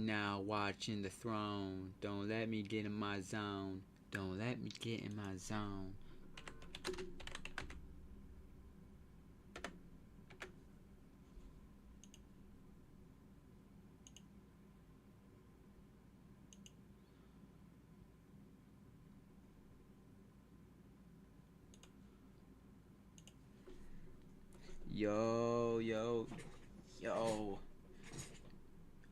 now watching the throne. Don't let me get in my zone. Don't let me get in my zone. Yo, yo, yo.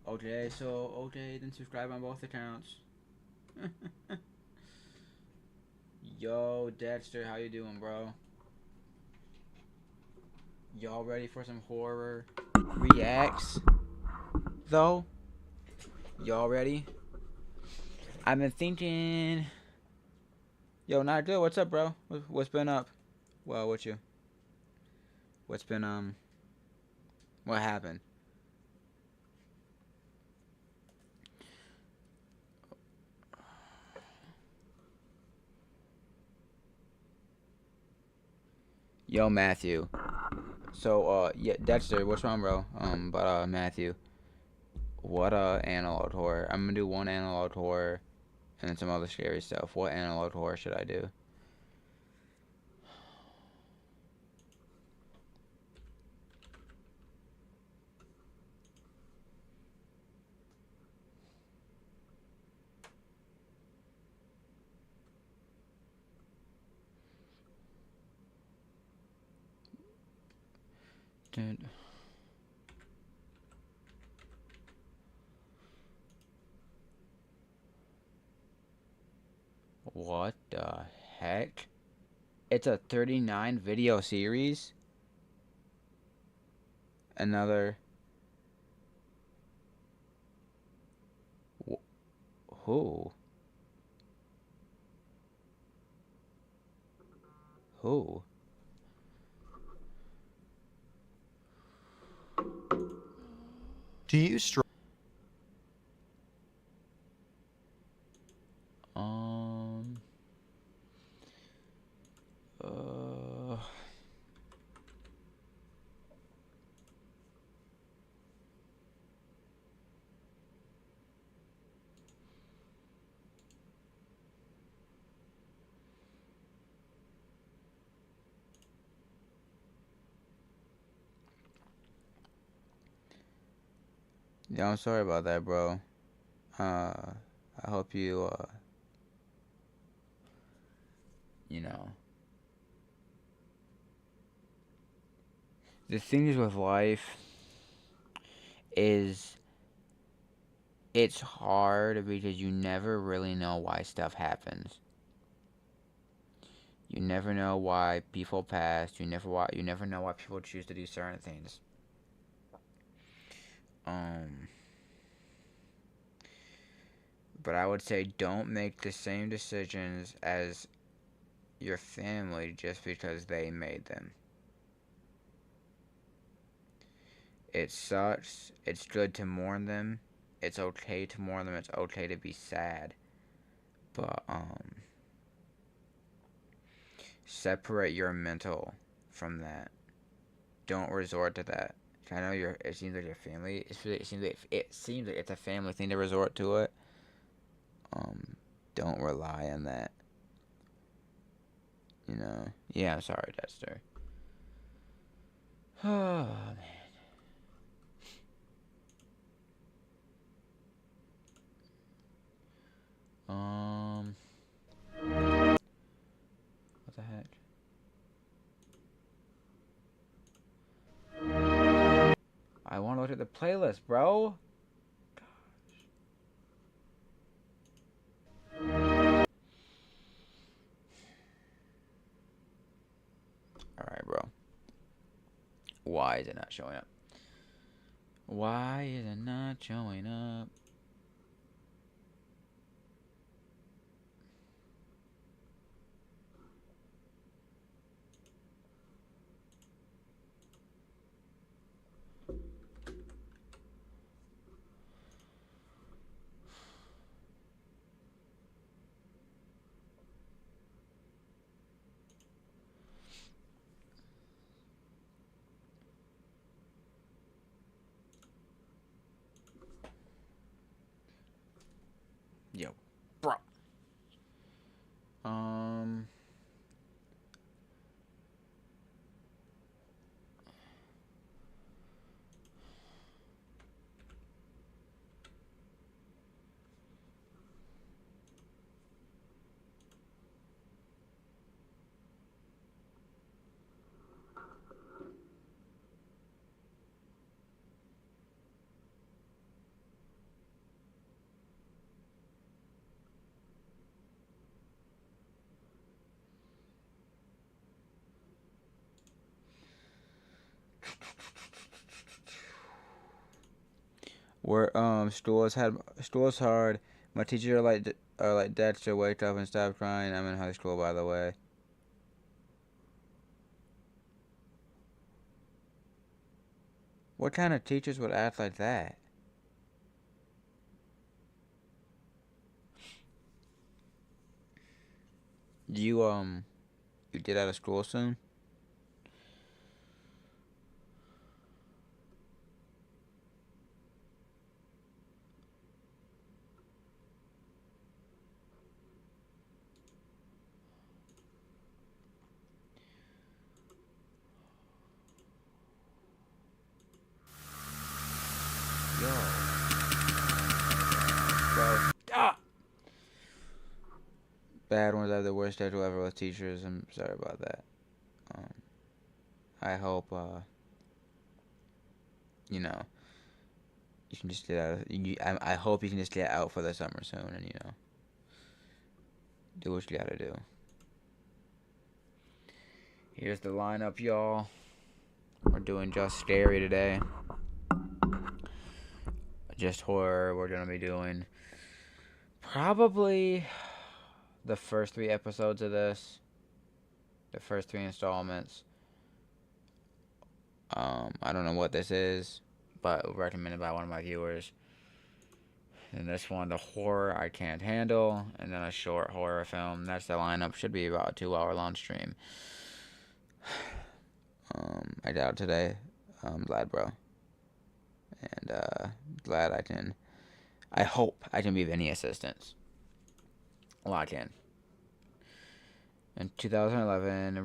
Okay, so, okay, then subscribe on both accounts. Yo, Dexter, how you doing, bro? Y'all ready for some horror reacts? Though? Y'all ready? I've been thinking... Yo, not good. What's up, bro? What's been up? Well, what you? What's been, what happened? Yo, Matthew. So, yeah, Dexter, what's wrong, bro? Matthew. What, analog horror? I'm gonna do one analog horror and then some other scary stuff. What analog horror should I do? Dude. What the heck? It's a 39 video series? Another... Who? Who? Do you struggle? Um... Uh... Yeah, I'm sorry about that, bro. I hope you, you know. The things with life is it's hard because you never really know why stuff happens. You never know why people pass. You never know why people choose to do certain things. But I would say don't make the same decisions as your family just because they made them. It sucks. It's good to mourn them. It's okay to mourn them. It's okay to be sad. But separate your mental from that. Don't resort to that. I know it seems like your family. It seems like it's a family thing to resort to it. Don't rely on that. You know. Yeah, I'm sorry, Dexter. Oh man. What the heck? I want to look at the playlist, bro. Alright, bro. Why is it not showing up? Why is it not showing up? Yo, bro. Um. Where school's hard. My teachers are like Dexter, wake up and stop crying. I'm in high school, by the way. What kind of teachers would act like that? You get out of school soon? Yo. Bro. Ah! Bad ones have the worst schedule ever with teachers. I'm sorry about that. I hope, you know, you can just get out. I hope you can just get out for the summer soon and, you know, do what you gotta do. Here's the lineup, y'all. We're doing Just Scary today. Just horror. We're gonna be doing probably the first 3 episodes of this. The first 3 installments. I don't know what this is, but recommended by one of my viewers. And this one, the horror I can't handle, and then a short horror film. That's the lineup. Should be about a 2-hour long stream. I doubt today. I'm glad, bro. And glad I hope I can be of any assistance. Well, I can. In 2011,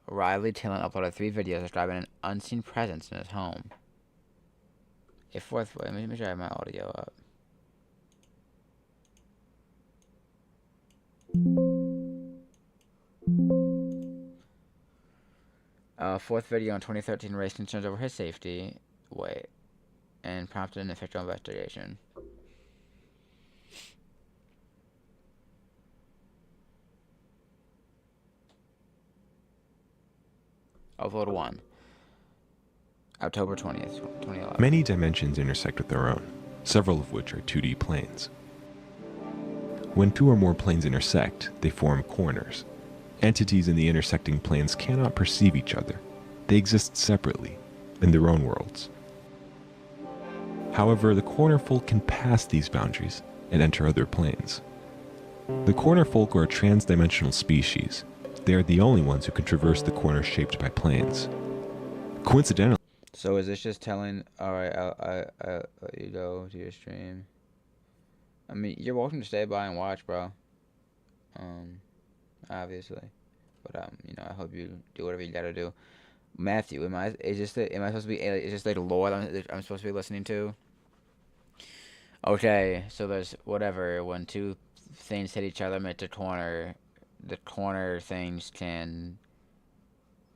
Riley Tillon uploaded 3 videos describing an unseen presence in his home. A fourth, let me make sure I have my audio up. Fourth video in 2013 raised concerns over his safety. And prompted an official investigation. Upload 1. October 20th, 2011. Many dimensions intersect with our own, several of which are 2D planes. When 2 or more planes intersect, they form corners. Entities in the intersecting planes cannot perceive each other. They exist separately, in their own worlds. However, the corner folk can pass these boundaries and enter other planes. The corner folk are a trans-dimensional species. They are the only ones who can traverse the corners shaped by planes. Coincidentally, so is this just telling? All right, I'll let you go to your stream. I mean, you're welcome to stay by and watch, bro. Obviously, but you know, I hope you do whatever you gotta do. Matthew, am I supposed to be? Is this like Lord I'm supposed to be listening to? Okay, so there's whatever when 2 things hit each other at the corner things can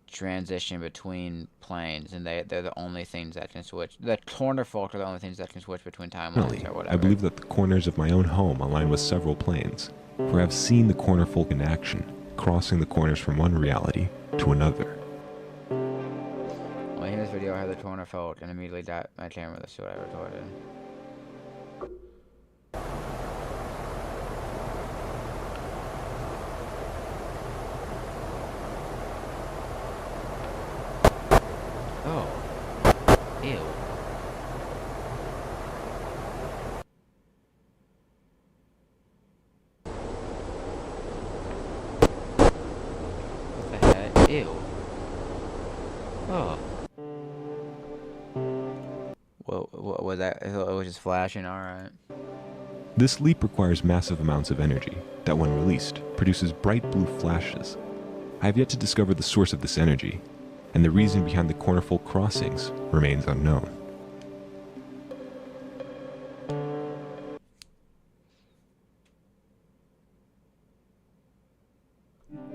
transition between planes, and they're the only things that can switch. The corner folk are the only things that can switch between timelines or whatever. I believe that the corners of my own home align with several planes, for I've seen the corner folk in action, crossing the corners from one reality to another. Well, in this video, I heard the corner folk and immediately got my camera. Let's see what I recorded. Oh. Ew. What the heck? Ew. Oh. What was that? It was just flashing, alright. This leap requires massive amounts of energy that, when released, produces bright blue flashes. I have yet to discover the source of this energy, and the reason behind the cornerfolk crossings remains unknown.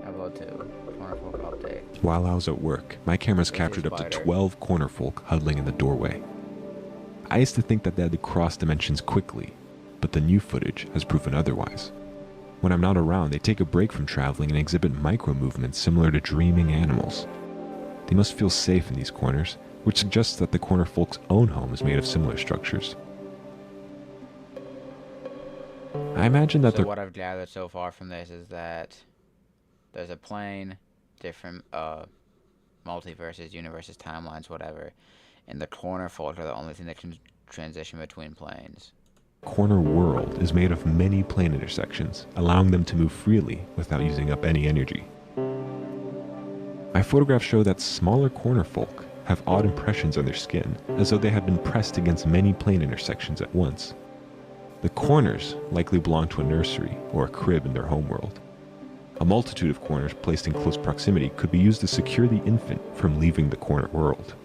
Upload to Cornerfolk update. While I was at work, my cameras captured up to spider. 12 cornerfolk huddling in the doorway. I used to think that they had to cross dimensions quickly, but the new footage has proven otherwise. When I'm not around, they take a break from traveling and exhibit micro-movements similar to dreaming animals. They must feel safe in these corners, which suggests that the cornerfolk's own home is made of similar structures. I imagine that So they're what I've gathered so far from this is that there's a plane, different multiverses, universes, timelines, whatever, and the Cornerfolk are the only thing that can transition between planes. corner world is made of many plane intersections, allowing them to move freely without using up any energy. My photographs show that smaller corner folk have odd impressions on their skin, as though they had been pressed against many plane intersections at once. The corners likely belong to a nursery or a crib in their homeworld. A multitude of corners placed in close proximity could be used to secure the infant from leaving the corner world.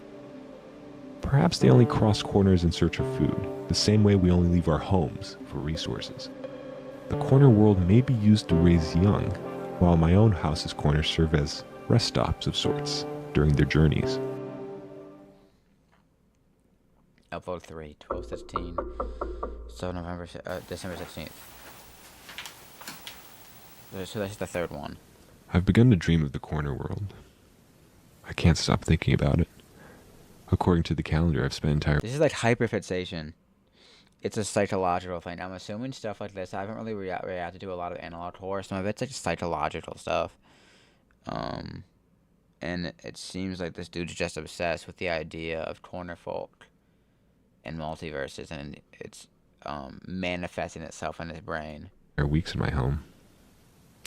Perhaps they only cross corners in search of food, the same way we only leave our homes for resources. The corner world may be used to raise young, while my own house's corners serve as rest stops of sorts during their journeys. Upload 3, 12/16. So December 16th. So that's the third one. I've begun to dream of the corner world. I can't stop thinking about it. According to the calendar, I've spent entire This is like hyperfixation. It's a psychological thing. I'm assuming stuff like this. I haven't really reacted to a lot of analog horror. Some of it's like psychological stuff. And it seems like this dude's just obsessed with the idea of corner folk and multiverses, and it's manifesting itself in his brain. weeks in my home,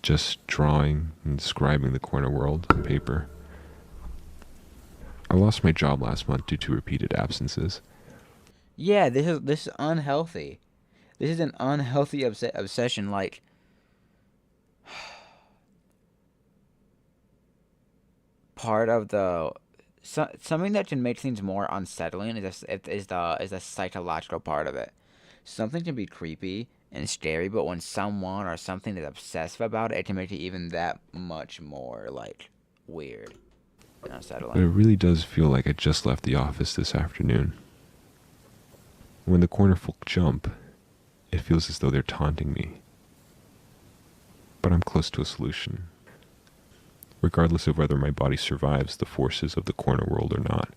just drawing and describing the corner world on paper. I lost my job last month due to repeated absences. Yeah, this is unhealthy. This is an unhealthy obsession. Like, part of the something that can make things more unsettling is the psychological part of it. Something can be creepy and scary, but when someone or something is obsessive about it, it can make it even that much more like weird and unsettling. But it really does feel like I just left the office this afternoon. When the corner folk jump, it feels as though they're taunting me. But I'm close to a solution. Regardless of whether my body survives the forces of the corner world or not,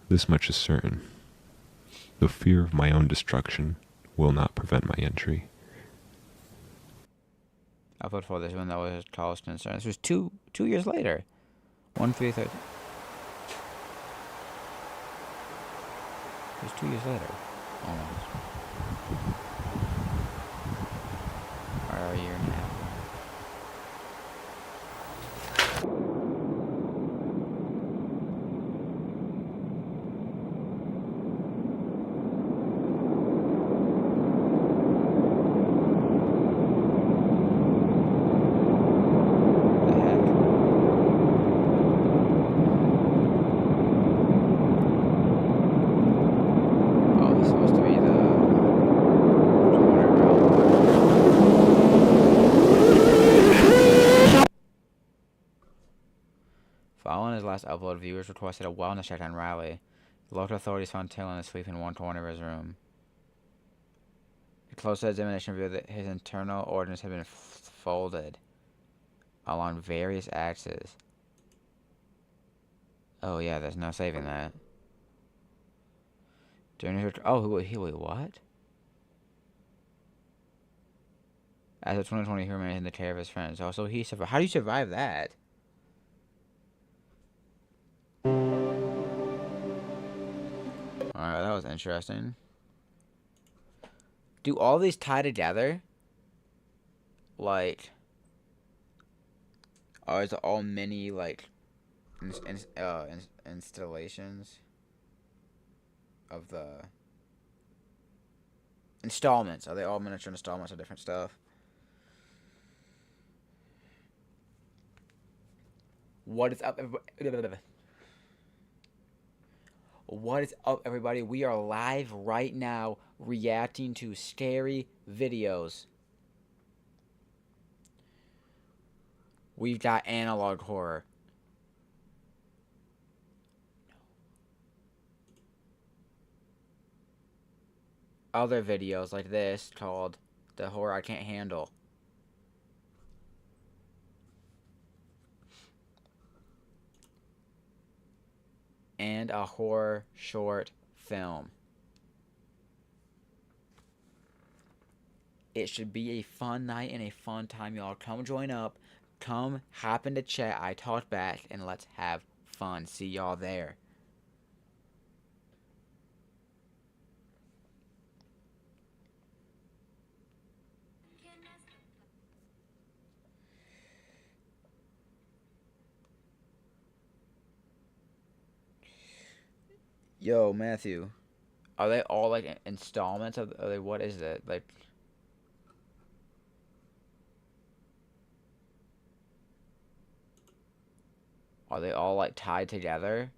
this much is certain. The fear of my own destruction will not prevent my entry. I voted for this one. That was his tallest concern. This was two years later. 1/3. It was 2 years later. Almost. Or a year and a half. The heck? Oh, he's supposed to be the corner girl. Following his last upload, viewers requested a wellness check on Riley. The local authorities found Talon asleep in one corner of his room. A close examination revealed that his internal organs had been folded along various axes. Oh yeah, there's no saving that. During his wait, what? As of 2020, he remained in the care of his friends. Also, he survived. How do you survive that? Alright, that was interesting. Do all these tie together? Like, or is it all mini, like, installations of the Installments. Are they all miniature installments of different stuff? What is up, everybody? What is up, everybody? We are live right now reacting to scary videos. We've got analog horror. Other videos like this called The Horror I Can't Handle. And a horror short film. It should be a fun night and a fun time, y'all. Come join up. Come hop into chat. I talk back and let's have fun. See y'all there. Yo, Matthew, are they all like installments of? Are they, what is it like? Are they all like tied together?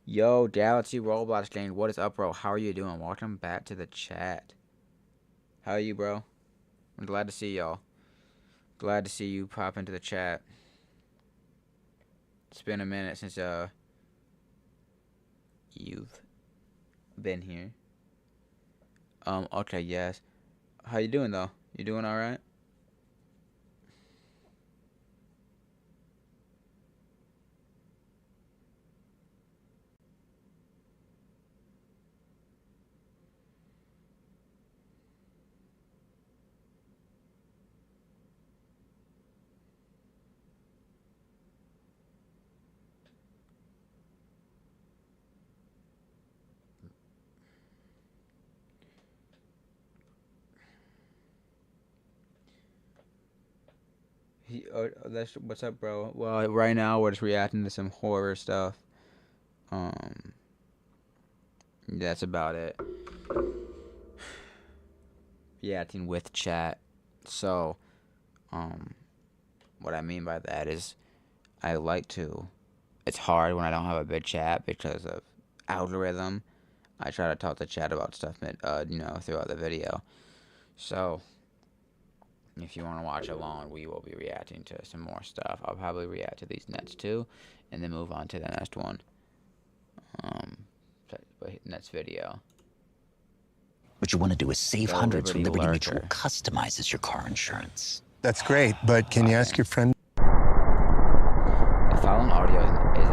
Yo, Galaxy Roblox Gang, what is up, bro? How are you doing? Welcome back to the chat. How are you, bro? I'm glad to see y'all. Glad to see you pop into the chat. It's been a minute since you've been here. Okay, yes. How you doing though? You doing alright? That's what's up, bro. Well, right now we're just reacting to some horror stuff. That's about it. Reacting with chat. So, what I mean by that is, I like to. It's hard when I don't have a big chat because of algorithm. I try to talk to chat about stuff, throughout the video. So, if you want to watch along, we will be reacting to some more stuff. I'll probably react to these nets too, and then move on to the next one. Next video. What you want to do is save hundreds from Liberty Liberty Mutual Lurker. customizes your car insurance. That's great, but can you ask your friend? The following audio is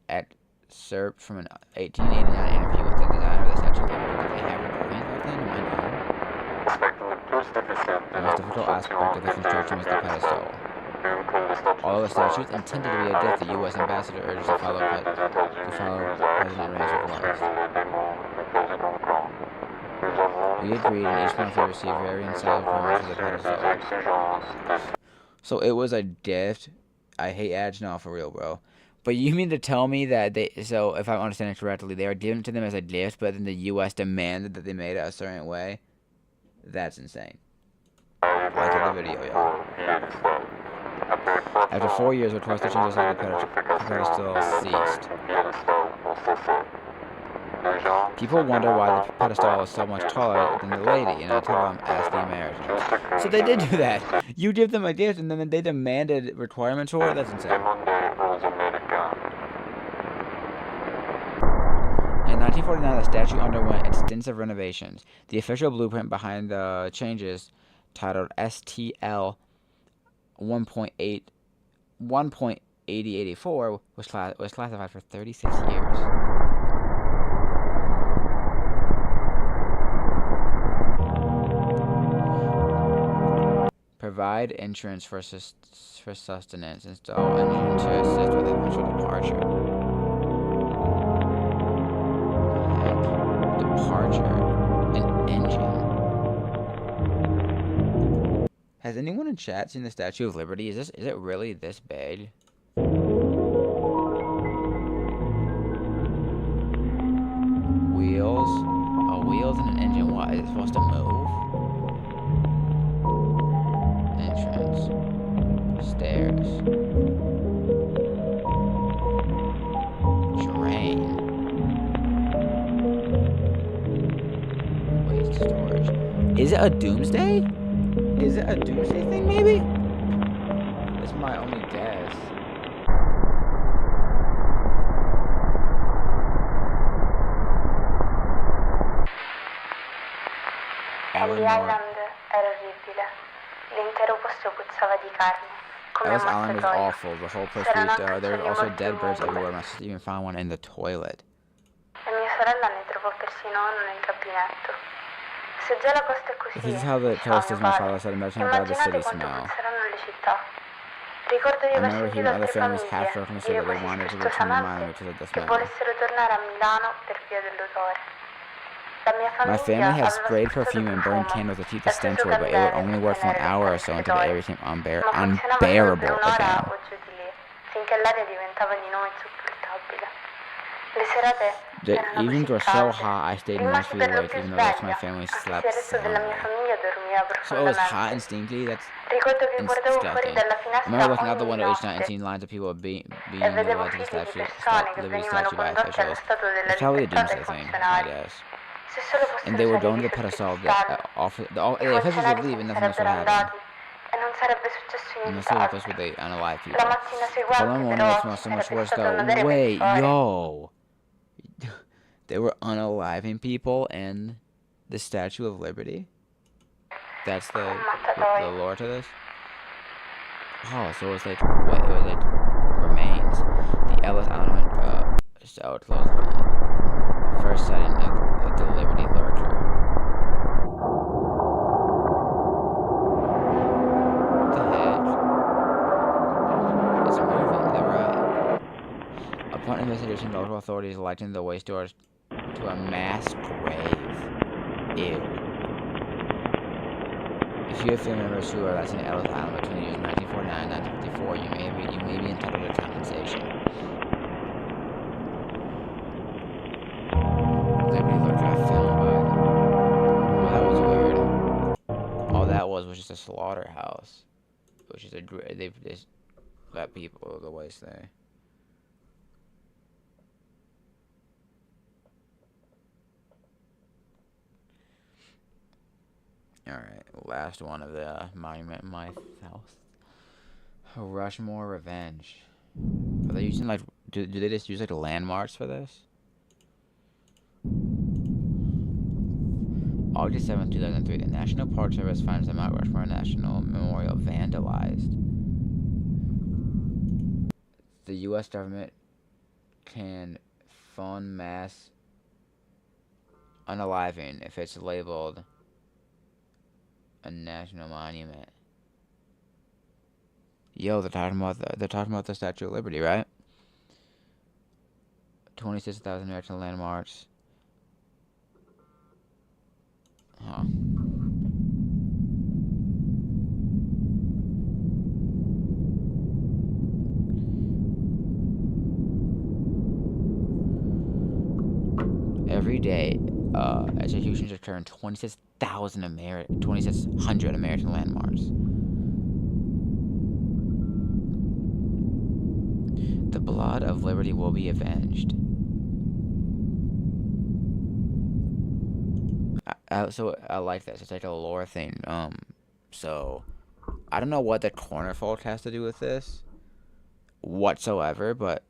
excerpt from an 1889 interview with the designer of the Statue of Liberty. Did they have recordings back then? Am I dumb? The most difficult aspect of the construction was the pedestal. Although the statue is intended to be a gift, the U.S. ambassador urges to follow President Ray's request. We agreed, and each month we received varying size requirements for the pedestal. So it was a gift. I hate ads now, for real, bro. But you mean to tell me that so if I'm understanding correctly, they were giving it to them as a gift, but then the U.S. demanded that they made it a certain way? That's insane. Like in the video, y'all. After 4 years, requests to change the pedestal ceased. People wonder why the pedestal is so much taller than the lady, and I tell them, ask the Americans. So they did do that. You give them a gift, and then they demanded requirements for it? That's insane. In 1949, the statue underwent extensive renovations. The official blueprint behind the changes, titled STL 1.8084, was classified for 36 years. Provide insurance for sustenance. Install engine to assist with eventual departure. An engine. Has anyone in chat seen the Statue of Liberty? Is it really this big? Wheels. A wheel. wheels and an engine. Why is it supposed to move? Entrance. Stairs. Terrain. Waste storage. Is it a doomsday? Is it a doomsday thing, maybe? That's my only guess. Ellie Island era orribile. L'intero posto puzzava di carne. Come Ellis un Island was mattatoio. awful. The whole place C'erano reeked. anche There were uccelli also molto dead birds immobili. everywhere. My sister even found one in the toilet. E mia sorella ne trovò persino uno nel gabinetto. Se già la costa è così, This is how the diceva toast mio is. My padre, father said, imagine how bad the immaginate city quanto smell. puzzeranno le città. Ricordo di I aver remember sentito hearing other altre families half famiglie joking to say dire that they quasi wanted to return to Milan scherzosamente because of the che smell. volessero tornare a Milano per via dell'odore. La mia My famiglia family had aveva sprayed spruzzato perfume and burned profumo candles to keep e the stench acceso away, but it would candele only per work for an tenere hour or lontani so i until the fedeli. air became Ma funzionava solo per unbearable un'ora again. o giù di lì, finché l'aria diventava di nuovo insopportabile. Le serate The erano evenings così were so calde. hot I stayed Rimasi mostly per lo awake più even though the rest of my sveglia, family anche se slept il resto della mia soundly. famiglia dormiva So it was hot profondamente. and stinky? That's Ricordo che guardavo fuori disgusting. dalla I finestra remember looking out the ogni window each night and notte seeing lines of people being e vedevo led to the figli di statue, persone che Liberty venivano statue by condotte allo officials. stato della It's probably a libertà dai doomsday thing, I funzionari. guess. Se solo And they fossero were going saliti to the sul pedestal that piedistallo, the i officials would funzionari leave se and ne nothing else would sarebbero happen. andati e non sarebbe successo And the city place nient'altro. where they unalive people. La mattina The following seguente morning would però smell ci so much sarebbe worse stato un though. odore Wait, peggiore. yo! They were unaliving people in the Statue of Liberty? That's the lore to this? Oh, so it was like, what, it was like remains. The Ellis Island so close from the first setting of the Liberty Lurker. What the heck? It's moving, the ride. Upon investigation, local authorities likened the waste storage to a mass grave. Ew. If you have family members who are less in Ellis Island between the years 1949 and 1954, you may be entitled to compensation. Liberty Lurker got found by. Oh, that was weird. All that was just a slaughterhouse, which is they just let people the waste there. Alright, last one of the monument mythos. Rushmore Revenge. Are they using like do they just use like landmarks for this? August 7, 2003, the National Park Service finds the Mount Rushmore National Memorial vandalized. The US government can fund mass unaliving if it's labeled a national monument. Yo, they're talking about the Statue of Liberty, right? 26,000 American landmarks. Huh. Every day, executions occur in 26,000 2,600 American landmarks. The blood of liberty will be avenged. So I like this. It's like a lore thing. So I don't know what the cornerfold has to do with this whatsoever, but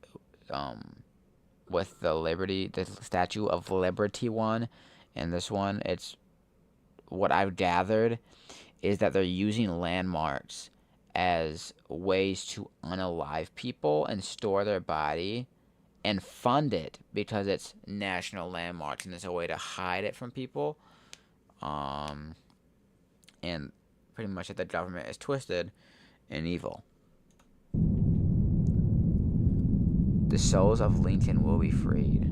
with the Statue of Liberty one and this one, it's what I've gathered is that they're using landmarks as ways to unalive people and store their body and fund it because it's national landmarks and there's a way to hide it from people. And pretty much that the government is twisted and evil. The souls of Lincoln will be freed.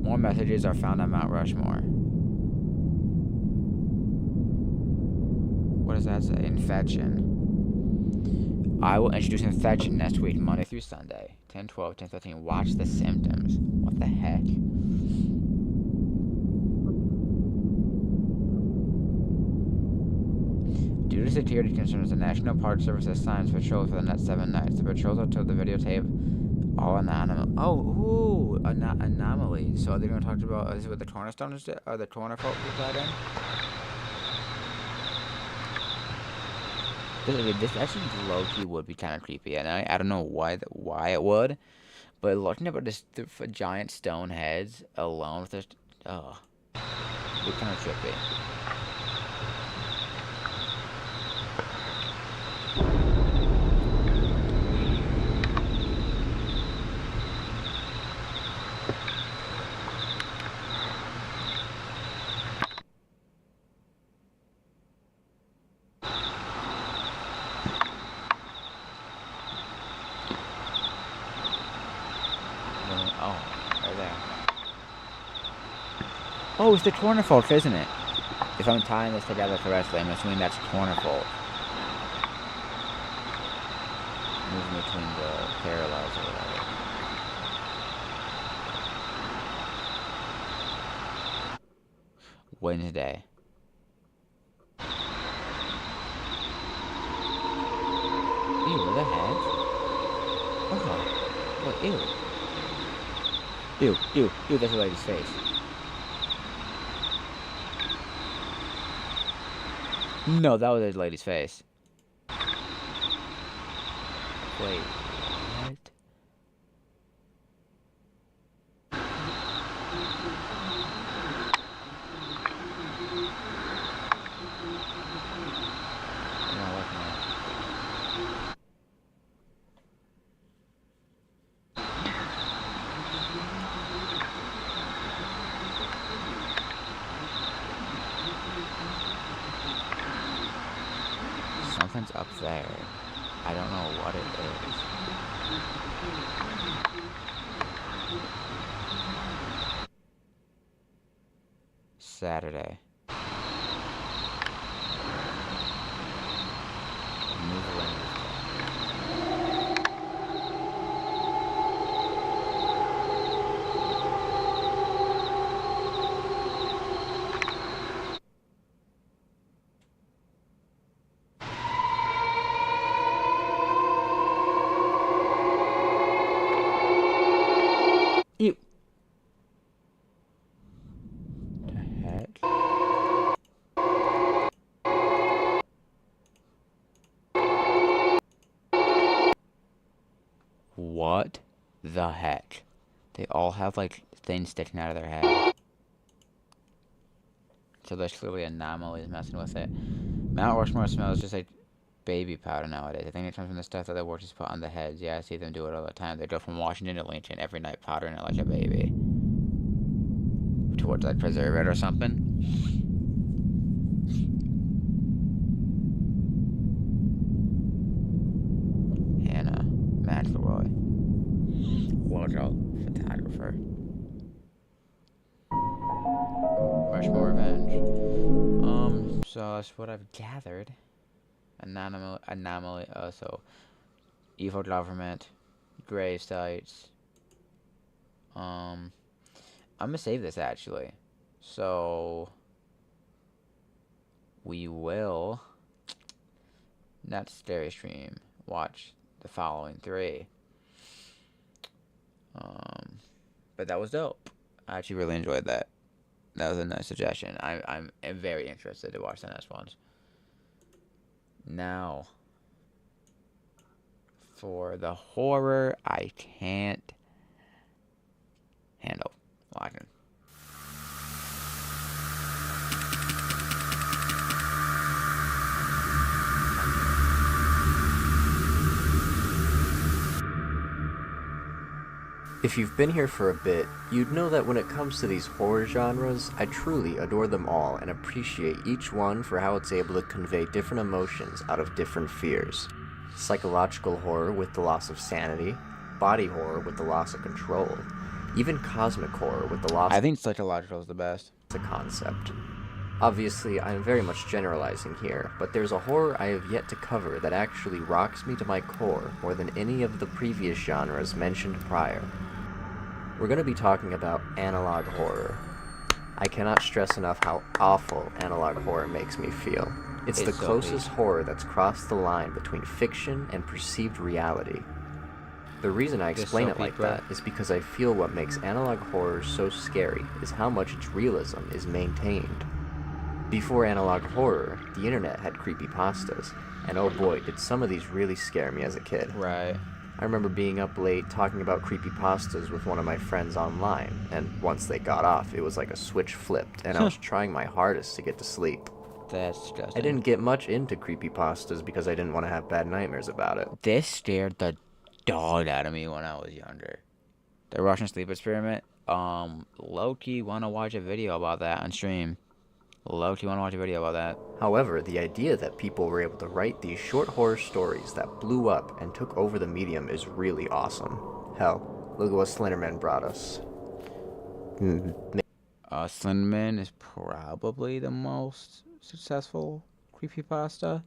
More messages are found on Mount Rushmore. What is that say? Infection. I will introduce infection next week, Monday through Sunday. 10/12, 10/13. Watch the symptoms. What the heck? Due to security concerns, the National Park Service assigns patrols for the next 7 nights. The patrols are told the videotape all anomaly. Oh, ooh, anomaly. So they're going to talk about, is it what the cornerstone is, or the corner folk is in? This actually low-key would be kind of creepy, and I don't know why it would, but looking at this giant stone heads alone with this, oh, it kind of trippy. Oh, it's the corner folk, isn't it? If I'm tying this together correctly, I'm assuming that's corner folk. Moving between the parallels or whatever. Wednesday. Ew, what the heck? Oh, what, ew. Ew, that's a lady's face. No, that was a lady's face. Wait, what? I'm not looking at it. Something's up there. I don't know what it is. Saturday. Move away. Ew. The heck? What the heck? They all have like things sticking out of their head. So there's clearly anomalies messing with it. Mount Rushmore smells just like baby powder nowadays. I think it comes from the stuff that the workers put on the heads. Yeah, I see them do it all the time. They go from Washington to Lincoln every night powdering it like a baby. Towards like preserve it or something. Hannah McElroy. Logo photographer. Rushmore Revenge. So that's what I've gathered. Anomaly, so evil government, grave sites. I'm gonna save this actually, so we will not Scary Stream watch the following 3. But that was dope. I actually really enjoyed that. That was a nice suggestion. I'm very interested to watch the next ones. Now, for the horror I can't handle. Watching. If you've been here for a bit, you'd know that when it comes to these horror genres, I truly adore them all and appreciate each one for how it's able to convey different emotions out of different fears. Psychological horror with the loss of sanity, body horror with the loss of control, even cosmic horror with the loss I think psychological is the best. of the concept. Obviously, I'm very much generalizing here, but there's a horror I have yet to cover that actually rocks me to my core more than any of the previous genres mentioned prior. We're going to be talking about analog horror. I cannot stress enough how awful analog horror makes me feel. It's the so closest horror that's crossed the line between fiction and perceived reality. The reason I explain so it like deep, bro. that is because I feel what makes analog horror so scary is how much its realism is maintained. Before analog horror, the internet had creepypastas, and oh boy, did some of these really scare me as a kid. Right. I remember being up late talking about creepypastas with one of my friends online, and once they got off, it was like a switch flipped, and I was trying my hardest to get to sleep. That's disgusting. I didn't get much into creepypastas because I didn't want to have bad nightmares about it. This scared the dog out of me when I was younger. The Russian sleep experiment. Low-key want to watch a video about that on stream. Low-key want to watch a video about that. However, the idea that people were able to write these short horror stories that blew up and took over the medium is really awesome. Hell, look at what Slenderman brought us. Slenderman is probably the most successful creepypasta.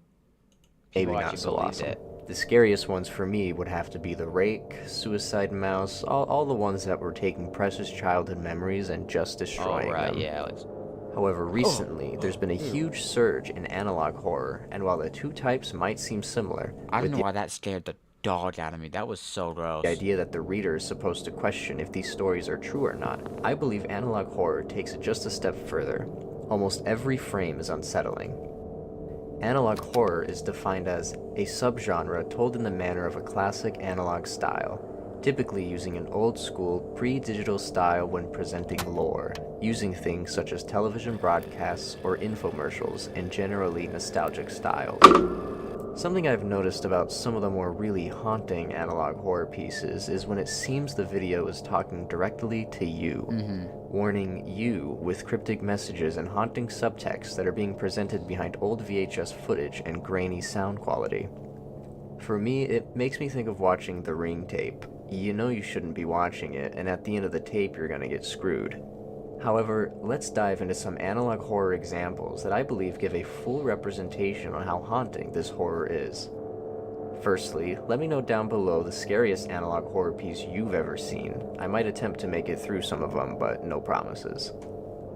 Maybe People not actually so believed awesome. it. The scariest ones for me would have to be The Rake, Suicide Mouse, all the ones that were taking precious childhood memories and just destroying Oh, right, them. yeah. However, recently, there's been a huge surge in analog horror, and while the two types might seem similar, I with don't know why that scared the dog out of me. That was so gross. the idea that the reader is supposed to question if these stories are true or not, I believe analog horror takes it just a step further. Almost every frame is unsettling. Analog horror is defined as a subgenre told in the manner of a classic analog style, typically using an old-school, pre-digital style when presenting lore, using things such as television broadcasts or infomercials in generally nostalgic styles. Something I've noticed about some of the more really haunting analog horror pieces is when it seems the video is talking directly to you, warning you with cryptic messages and haunting subtext that are being presented behind old VHS footage and grainy sound quality. For me, it makes me think of watching The Ring tape. You know you shouldn't be watching it, and at the end of the tape you're gonna get screwed. However, let's dive into some analog horror examples that I believe give a full representation on how haunting this horror is. Firstly, let me know down below the scariest analog horror piece you've ever seen. I might attempt to make it through some of them, but no promises.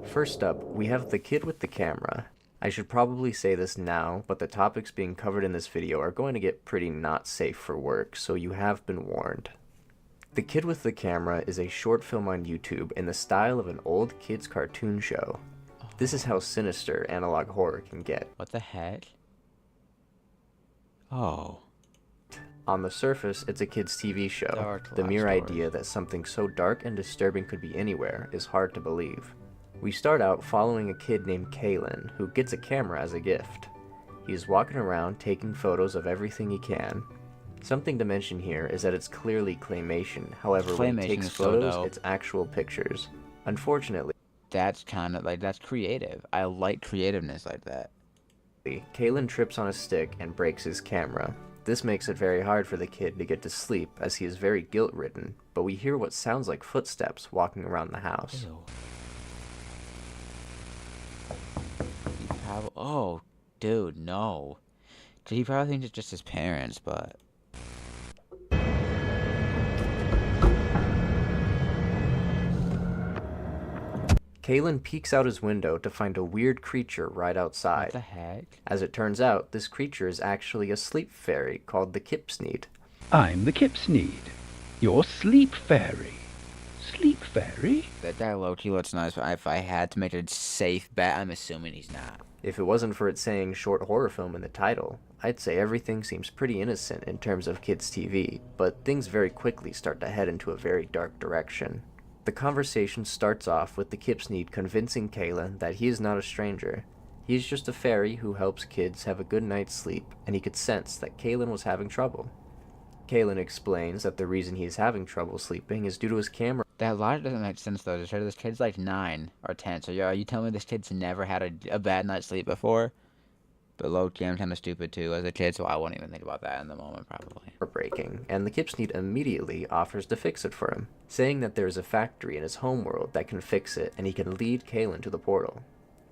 First up, we have The Kid with the Camera. I should probably say this now, but the topics being covered in this video are going to get pretty not safe for work, so you have been warned. The Kid with the Camera is a short film on YouTube in the style of an old kid's cartoon show. This is how sinister analog horror can get. What the heck? Oh. On the surface, it's a kid's TV show. Dark The love mere story. idea that something so dark and disturbing could be anywhere is hard to believe. We start out following a kid named Kalen, who gets a camera as a gift. He is walking around taking photos of everything he can. Something to mention here is that it's clearly claymation, however when he Claymation takes is so photos, dope. it's actual pictures. Unfortunately, That's kind of like, that's creative. I like creativeness like that. Kalen trips on a stick and breaks his camera. This makes it very hard for the kid to get to sleep as he is very guilt-ridden, but we hear what sounds like footsteps walking around the house. Ew. Oh, dude, no. He probably thinks it's just his parents, but... Kalen peeks out his window to find a weird creature right What outside. the heck? As it turns out, this creature is actually a sleep fairy called the Kipsneed. I'm the Kipsneed, your sleep fairy. Sleep fairy? That guy low-key looks nice, but if I had to make a safe bet, I'm assuming he's not. If it wasn't for it saying short horror film in the title, I'd say everything seems pretty innocent in terms of kids' TV, but things very quickly start to head into a very dark direction. The conversation starts off with the Kipsneed convincing Kalen that he is not a stranger. He is just a fairy who helps kids have a good night's sleep, and he could sense that Kalen was having trouble. Kalen explains that the reason he is having trouble sleeping is due to his camera. That logic doesn't make sense, though. Just this kid's like 9 or 10, so are you telling me this kid's never had a bad night's sleep before? But low-key, I'm kind of stupid, too, as a kid, so I won't even think about that in the moment, probably. Breaking, and the Kipsneed immediately offers to fix it for him, saying that there is a factory in his homeworld that can fix it and he can lead Kalen to the portal.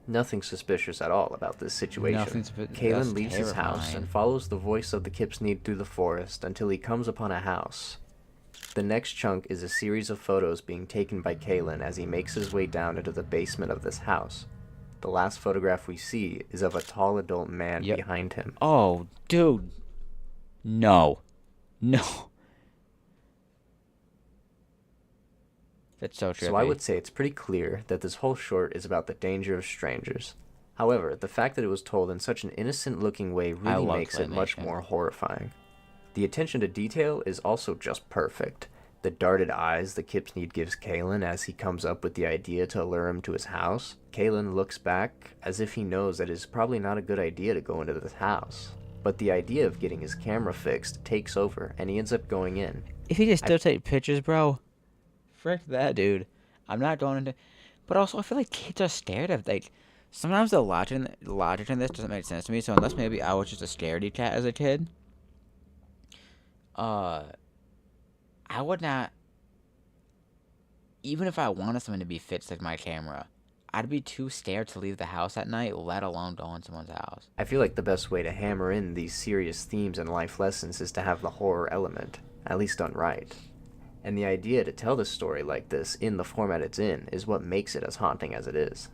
Nothing suspicious at all about this situation. Nothing Kalen that's leaves his house terrifying. and follows the voice of the Kipsnede through the forest until he comes upon a house. The next chunk is a series of photos being taken by Kalen as he makes his way down into the basement of this house. The last photograph we see is of a tall adult man Yep. behind him. Oh, dude. No. No. That's so trippy. So I would say it's pretty clear that this whole short is about the danger of strangers. However, the fact that it was told in such an innocent-looking way really love makes it much claymation. more horrifying. The attention to detail is also just perfect. The darted eyes that Kipsnede gives Kalen as he comes up with the idea to lure him to his house. Kalen looks back as if he knows that it's probably not a good idea to go into this house. But the idea of getting his camera fixed takes over, and he ends up going in. If he just still take pictures, bro, frick that, dude. I'm not going into. But also, I feel like kids are scared of like. Sometimes the logic in this doesn't make sense to me. So unless maybe I was just a scaredy cat as a kid, I would not. Even if I wanted someone to be fixed like my camera, I'd be too scared to leave the house at night, let alone go in someone's house. I feel like the best way to hammer in these serious themes and life lessons is to have the horror element, at least done right. And the idea to tell the story like this in the format it's in is what makes it as haunting as it is.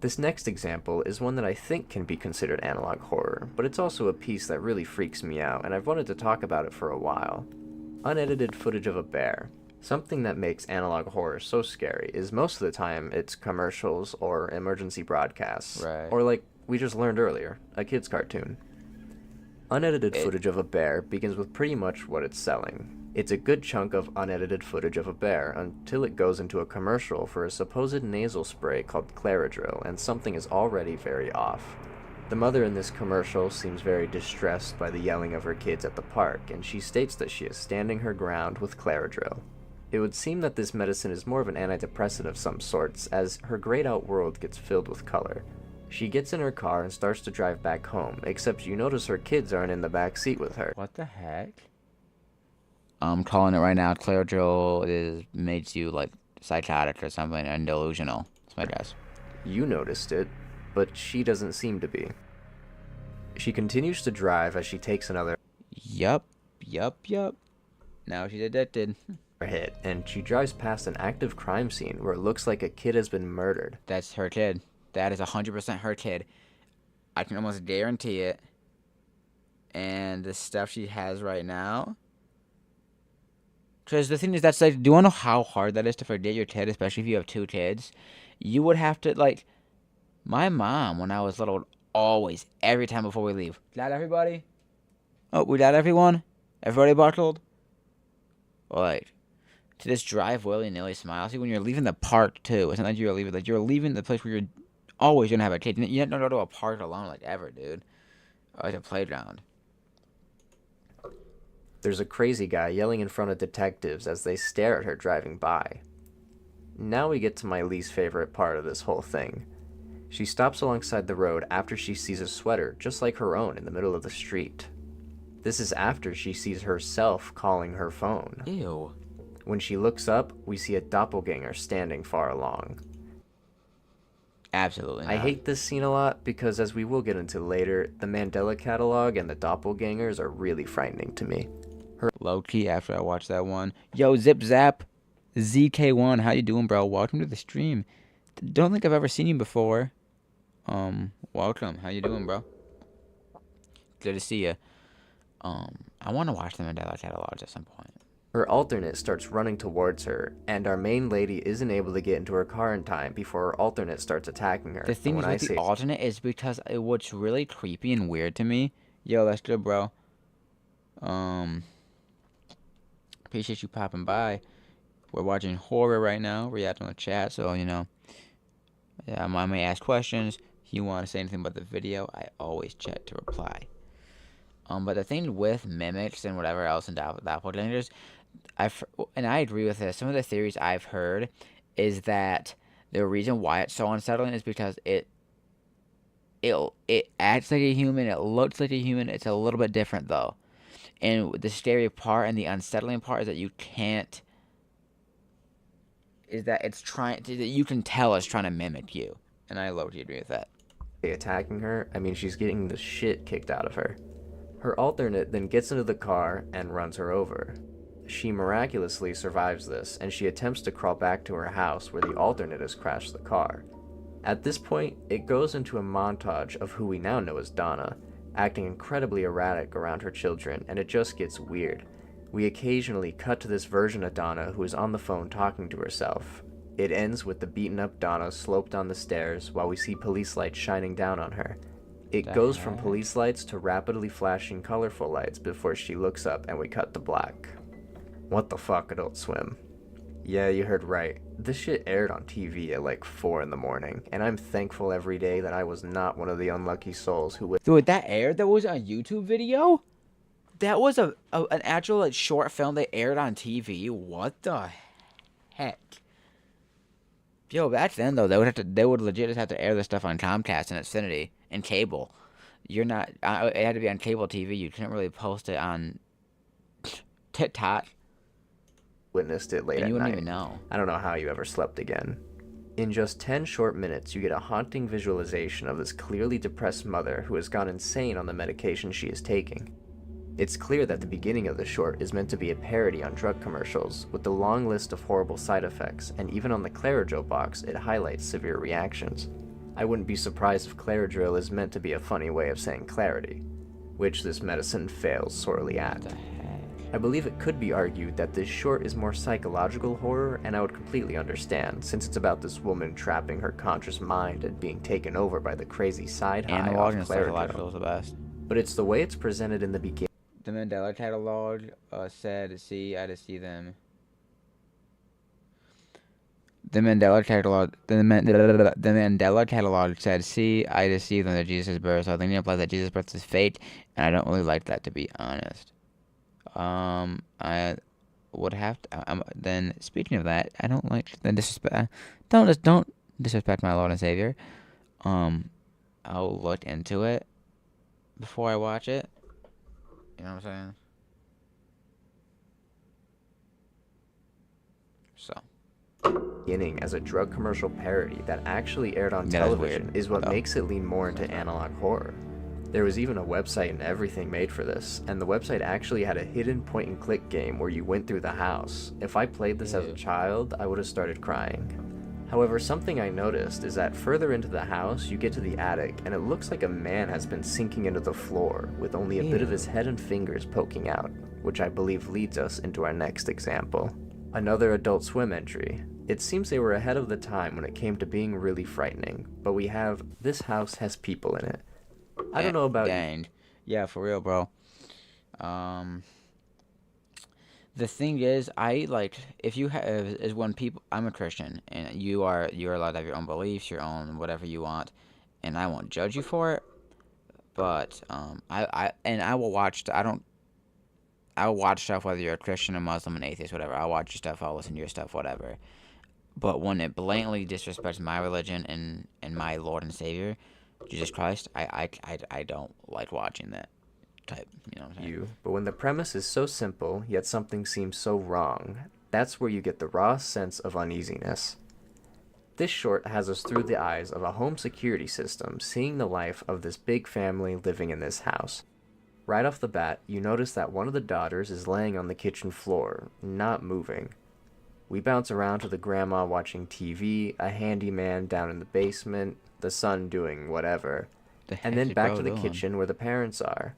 This next example is one that I think can be considered analog horror, but it's also a piece that really freaks me out, and I've wanted to talk about it for a while. Unedited footage of a bear. Something that makes analog horror so scary is most of the time it's commercials or emergency broadcasts, Right. or like we just learned earlier, a kid's cartoon. Unedited footage of a bear begins with pretty much what it's selling. It's a good chunk of unedited footage of a bear until it goes into a commercial for a supposed nasal spray called Claridril, and something is already very off. The mother in this commercial seems very distressed by the yelling of her kids at the park, and she states that she is standing her ground with Claridril. It would seem that this medicine is more of an antidepressant of some sorts, as her grayed out world gets filled with color. She gets in her car and starts to drive back home, except you notice her kids aren't in the back seat with her. What the heck? I'm calling it right now. Claridril makes you like psychotic or something and delusional. That's my guess. You noticed it, but she doesn't seem to be. She continues to drive as she takes another Yup. Now she's addicted. hit, and she drives past an active crime scene where it looks like a kid has been murdered. That's her kid. That is 100% her kid. I can almost guarantee it. And the stuff she has right now. Because the thing is, that's like, do you want to know how hard that is to forget your kid, especially if you have two kids? You would have to, like, my mom, when I was little, would always, every time before we leave, got everybody? Oh, we got everyone? Everybody buckled? Like, to just drive willy-nilly smile. See, when you're leaving the park, too, it's not like you're leaving the place where you're always going to have a kid. You don't go to a park alone, like, ever, dude. Or like a playground. There's a crazy guy yelling in front of detectives as they stare at her driving by. Now we get to my least favorite part of this whole thing. She stops alongside the road after she sees a sweater just like her own in the middle of the street. This is after she sees herself calling her phone. Ew. When she looks up, we see a doppelganger standing far along. Absolutely not. I hate this scene a lot because, as we will get into later, the Mandela catalog and the doppelgangers are really frightening to me. Low-key after I watched that one. Yo, Zip Zap. ZK1, how you doing, bro? Welcome to the stream. Don't think I've ever seen you before. Welcome. How you doing, bro? Good to see you. I want to watch the Mandela catalogs at some point. Her alternate starts running towards her, and our main lady isn't able to get into her car in time before her alternate starts attacking her. The thing is with the alternate is because what's really creepy and weird to me. Yo, that's good, bro. Appreciate you popping by. We're watching horror right now. Reacting on the chat, so you know. Yeah, I may ask questions. If you want to say anything about the video, I always check to reply. But the thing with mimics and whatever else in doppelgangers, and I agree with this. Some of the theories I've heard is that the reason why it's so unsettling is because it acts like a human, it looks like a human. It's a little bit different though. And the scary part and the unsettling part is that you can't. Is that it's trying? That you can tell it's trying to mimic you, and I low-key agree with that. Attacking her, I mean, she's getting the shit kicked out of her. Her alternate then gets into the car and runs her over. She miraculously survives this, and she attempts to crawl back to her house where the alternate has crashed the car. At this point, it goes into a montage of who we now know as Donna, acting incredibly erratic around her children, and it just gets weird. We occasionally cut to this version of Donna who is on the phone talking to herself. It ends with the beaten up Donna sloped down the stairs while we see police lights shining down on her. It goes from police lights to rapidly flashing colorful lights before she looks up and we cut to black. What the fuck, Adult Swim? Yeah, you heard right. This shit aired on TV at like 4 in the morning, and I'm thankful every day that I was not one of the unlucky souls who would— Dude, that aired? That was a YouTube video? That was an actual like, short film they aired on TV? What the heck? Yo, back then though, they would legit just have to air this stuff on Comcast and Xfinity and cable. You're not. It had to be on cable TV. You couldn't really post it on TikTok. witnessed it late And at you night. wouldn't even know. I don't know how you ever slept again. In just 10 short minutes, you get a haunting visualization of this clearly depressed mother who has gone insane on the medication she is taking. It's clear that the beginning of the short is meant to be a parody on drug commercials, with the long list of horrible side effects, and even on the Claridril box, it highlights severe reactions. I wouldn't be surprised if Claridril is meant to be a funny way of saying clarity, which this medicine fails sorely at. I believe it could be argued that this short is more psychological horror, and I would completely understand, since it's about this woman trapping her conscious mind and being taken over by the crazy side high Analog of and psychological is Claridril. the best. But it's the way it's presented in the beginning. The Mandela Catalog said, see, I just see them. The Mandela Catalog said, see, I deceive them that Jesus' birth. So I think it implies that Jesus' birth is fake, and I don't really like that, to be honest. I would have to. Then speaking of that, I don't like the disrespect. Don't disrespect my Lord and Savior. I'll look into it before I watch it. You know what I'm saying? So. Beginning as a drug commercial parody that actually aired on Yeah, that's television weird, is what though. makes it lean more into analog horror. There was even a website and everything made for this, and the website actually had a hidden point-and-click game where you went through the house. If I played this as a child, I would have started crying. However, something I noticed is that further into the house, you get to the attic, and it looks like a man has been sinking into the floor, with only a bit of his head and fingers poking out, which I believe leads us into our next example. Another Adult Swim entry. It seems they were ahead of the time when it came to being really frightening, but we have "This house has people in it." I don't know about you. Dang. Yeah, for real, bro. The thing is, I like if you have is when people. I'm a Christian, and you're allowed to have your own beliefs, your own whatever you want, and I won't judge you for it. But I will watch. I will watch stuff whether you're a Christian, a Muslim, an atheist, whatever. I'll watch your stuff. I'll listen to your stuff, whatever. But when it blatantly disrespects my religion and my Lord and Savior, Jesus Christ, I don't like watching that type, you know what I'm saying? But when the premise is so simple, yet something seems so wrong, that's where you get the raw sense of uneasiness. This short has us through the eyes of a home security system, seeing the life of this big family living in this house. Right off the bat, you notice that one of the daughters is laying on the kitchen floor, not moving. We bounce around to the grandma watching TV, a handyman down in the basement, the son doing whatever, and then back to the kitchen where the parents are.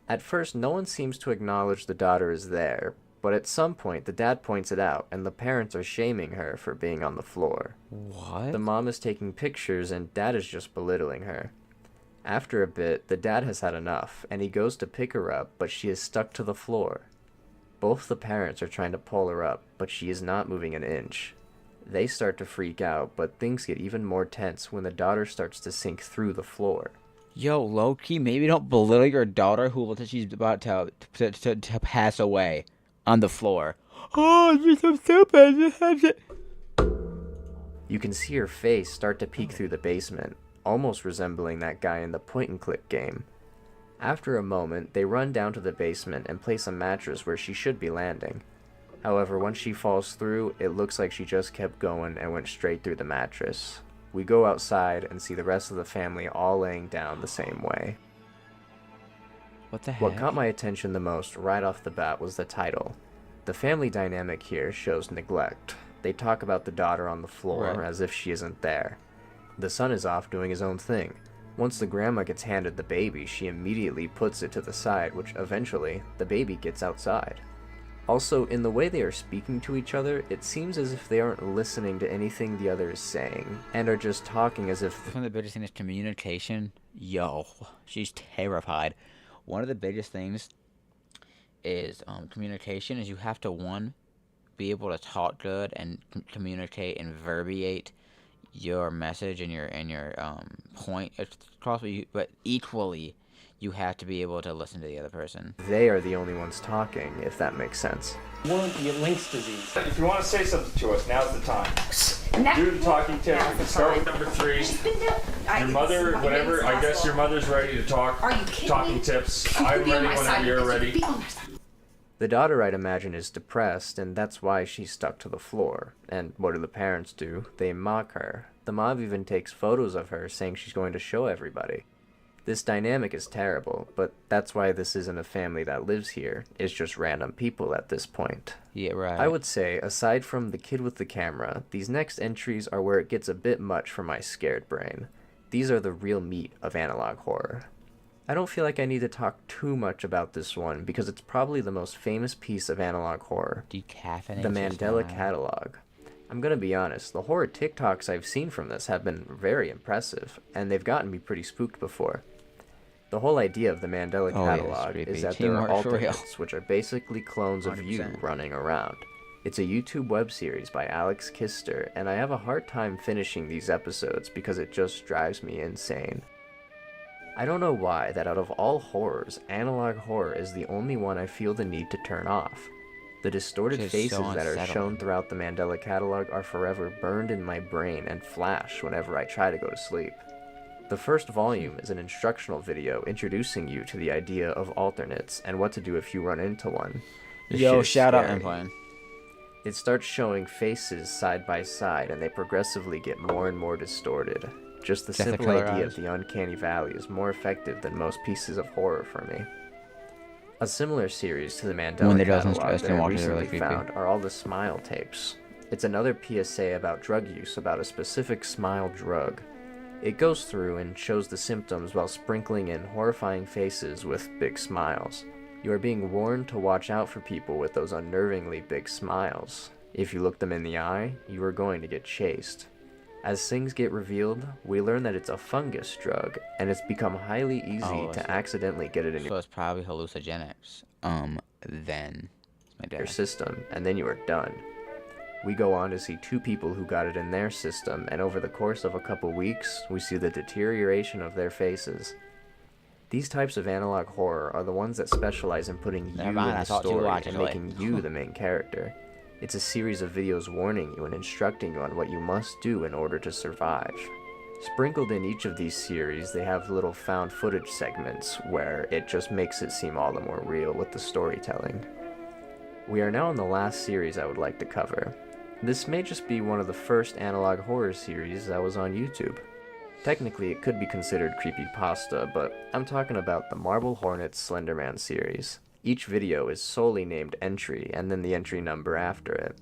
At first, no one seems to acknowledge the daughter is there, but at some point the dad points it out, and the parents are shaming her for being on the floor. What? The mom is taking pictures, and dad is just belittling her. After a bit, the dad has had enough, and he goes to pick her up, but she is stuck to the floor. Both the parents are trying to pull her up, but she is not moving an inch. They start to freak out, but things get even more tense when the daughter starts to sink through the floor. Yo, low-key, maybe don't belittle your daughter who she's about to pass away on the floor. Oh, you're so stupid. You can see her face start to peek through the basement, almost resembling that guy in the point-and-click game. After a moment, they run down to the basement and place a mattress where she should be landing. However, once she falls through, it looks like she just kept going and went straight through the mattress. we go outside and see the rest of the family all laying down the same way. What the heck? What caught my attention the most right off the bat was the title. The family dynamic here shows neglect. They talk about the daughter on the floor Right. as if she isn't there. The son is off doing his own thing. Once the grandma gets handed the baby, she immediately puts it to the side, which eventually, the baby gets outside. Also, in the way they are speaking to each other, it seems as if they aren't listening to anything the other is saying, and are just talking as if... One of the biggest things is communication. Yo, she's terrified. One of the biggest things is communication. Is you have to, one, be able to talk good and communicate and verbiate your message and your point across, but equally you have to be able to listen to the other person. They are the only ones talking, if that makes sense. One of the Link's disease. If you want to say something to us, now's the time. Do the talking tip. We can start with number 3. Your mother, whatever. I guess your mother's ready to talk. Are you kidding talking me? tips. You I'm could be on ready my whenever side you're because you ready. could be on my side. The daughter, I'd imagine, is depressed, and that's why she's stuck to the floor. And what do the parents do? They mock her. The mom even takes photos of her, saying she's going to show everybody. This dynamic is terrible, but that's why this isn't a family that lives here. It's just random people at this point. Yeah, right. I would say, aside from the kid with the camera, these next entries are where it gets a bit much for my scared brain. These are the real meat of analog horror. I don't feel like I need to talk too much about this one because it's probably the most famous piece of analog horror. Decaffeinated. The Mandela Catalog. I'm gonna be honest, the horror TikToks I've seen from this have been very impressive, and they've gotten me pretty spooked before. The whole idea of the Mandela Oh, yeah, it's Catalog creepy. is that there are Teamwork for real. alternates, which are basically clones of you 100%. running around. It's a YouTube web series by Alex Kister, and I have a hard time finishing these episodes because it just drives me insane. I don't know why that out of all horrors, analog horror is the only one I feel the need to turn off. The distorted It's faces so that are unsettling. shown throughout the Mandela Catalog are forever burned in my brain and flash whenever I try to go to sleep. The first volume is an instructional video introducing you to the idea of alternates and what to do if you run into one. This shit Yo, is shout out scary. Empline. It starts showing faces side by side and they progressively get more and more distorted. Just the Death of simple Killer idea Eyes. of the uncanny valley is more effective than most pieces of horror for me. A similar series to the Mandela One that doesn't Catalog stress that and I watches it really recently creepy. found are all the smile tapes. It's another PSA about drug use about a specific smile drug. It goes through and shows the symptoms while sprinkling in horrifying faces with big smiles. You are being warned to watch out for people with those unnervingly big smiles. If you look them in the eye, you are going to get chased. As things get revealed, we learn that it's a fungus drug, and it's become highly easy Oh, I see. to accidentally get it in So it's probably hallucinogenics. Then it's my your dad. system, and then you are done. We go on to see 2 people who got it in their system, and over the course of a couple weeks, we see the deterioration of their faces. These types of analog horror are the ones that specialize in putting you Never in mind, the I thought you story watched and it. making you the main character. It's a series of videos warning you and instructing you on what you must do in order to survive. Sprinkled in each of these series, they have little found footage segments where it just makes it seem all the more real with the storytelling. We are now on the last series I would like to cover. This may just be one of the first analog horror series that was on YouTube. Technically, it could be considered creepypasta, but I'm talking about the Marble Hornets Slenderman series. Each video is solely named entry, and then the entry number after it.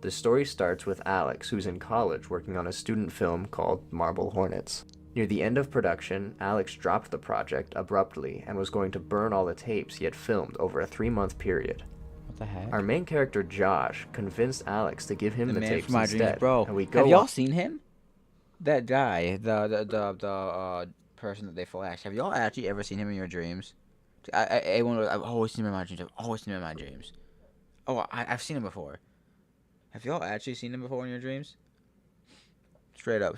The story starts with Alex, who's in college working on a student film called Marble Hornets. Near the end of production, Alex dropped the project abruptly and was going to burn all the tapes he had filmed over a 3-month period. What the heck? Our main character, Josh, convinced Alex to give him the man tapes from my instead, dreams, bro. and we go Have y'all on- seen him? That guy, the person that they flashed. Have y'all actually ever seen him in your dreams? I've always seen him in my dreams. I've always seen him in my dreams. Oh, I've seen him before. Have y'all actually seen him before in your dreams? Straight up.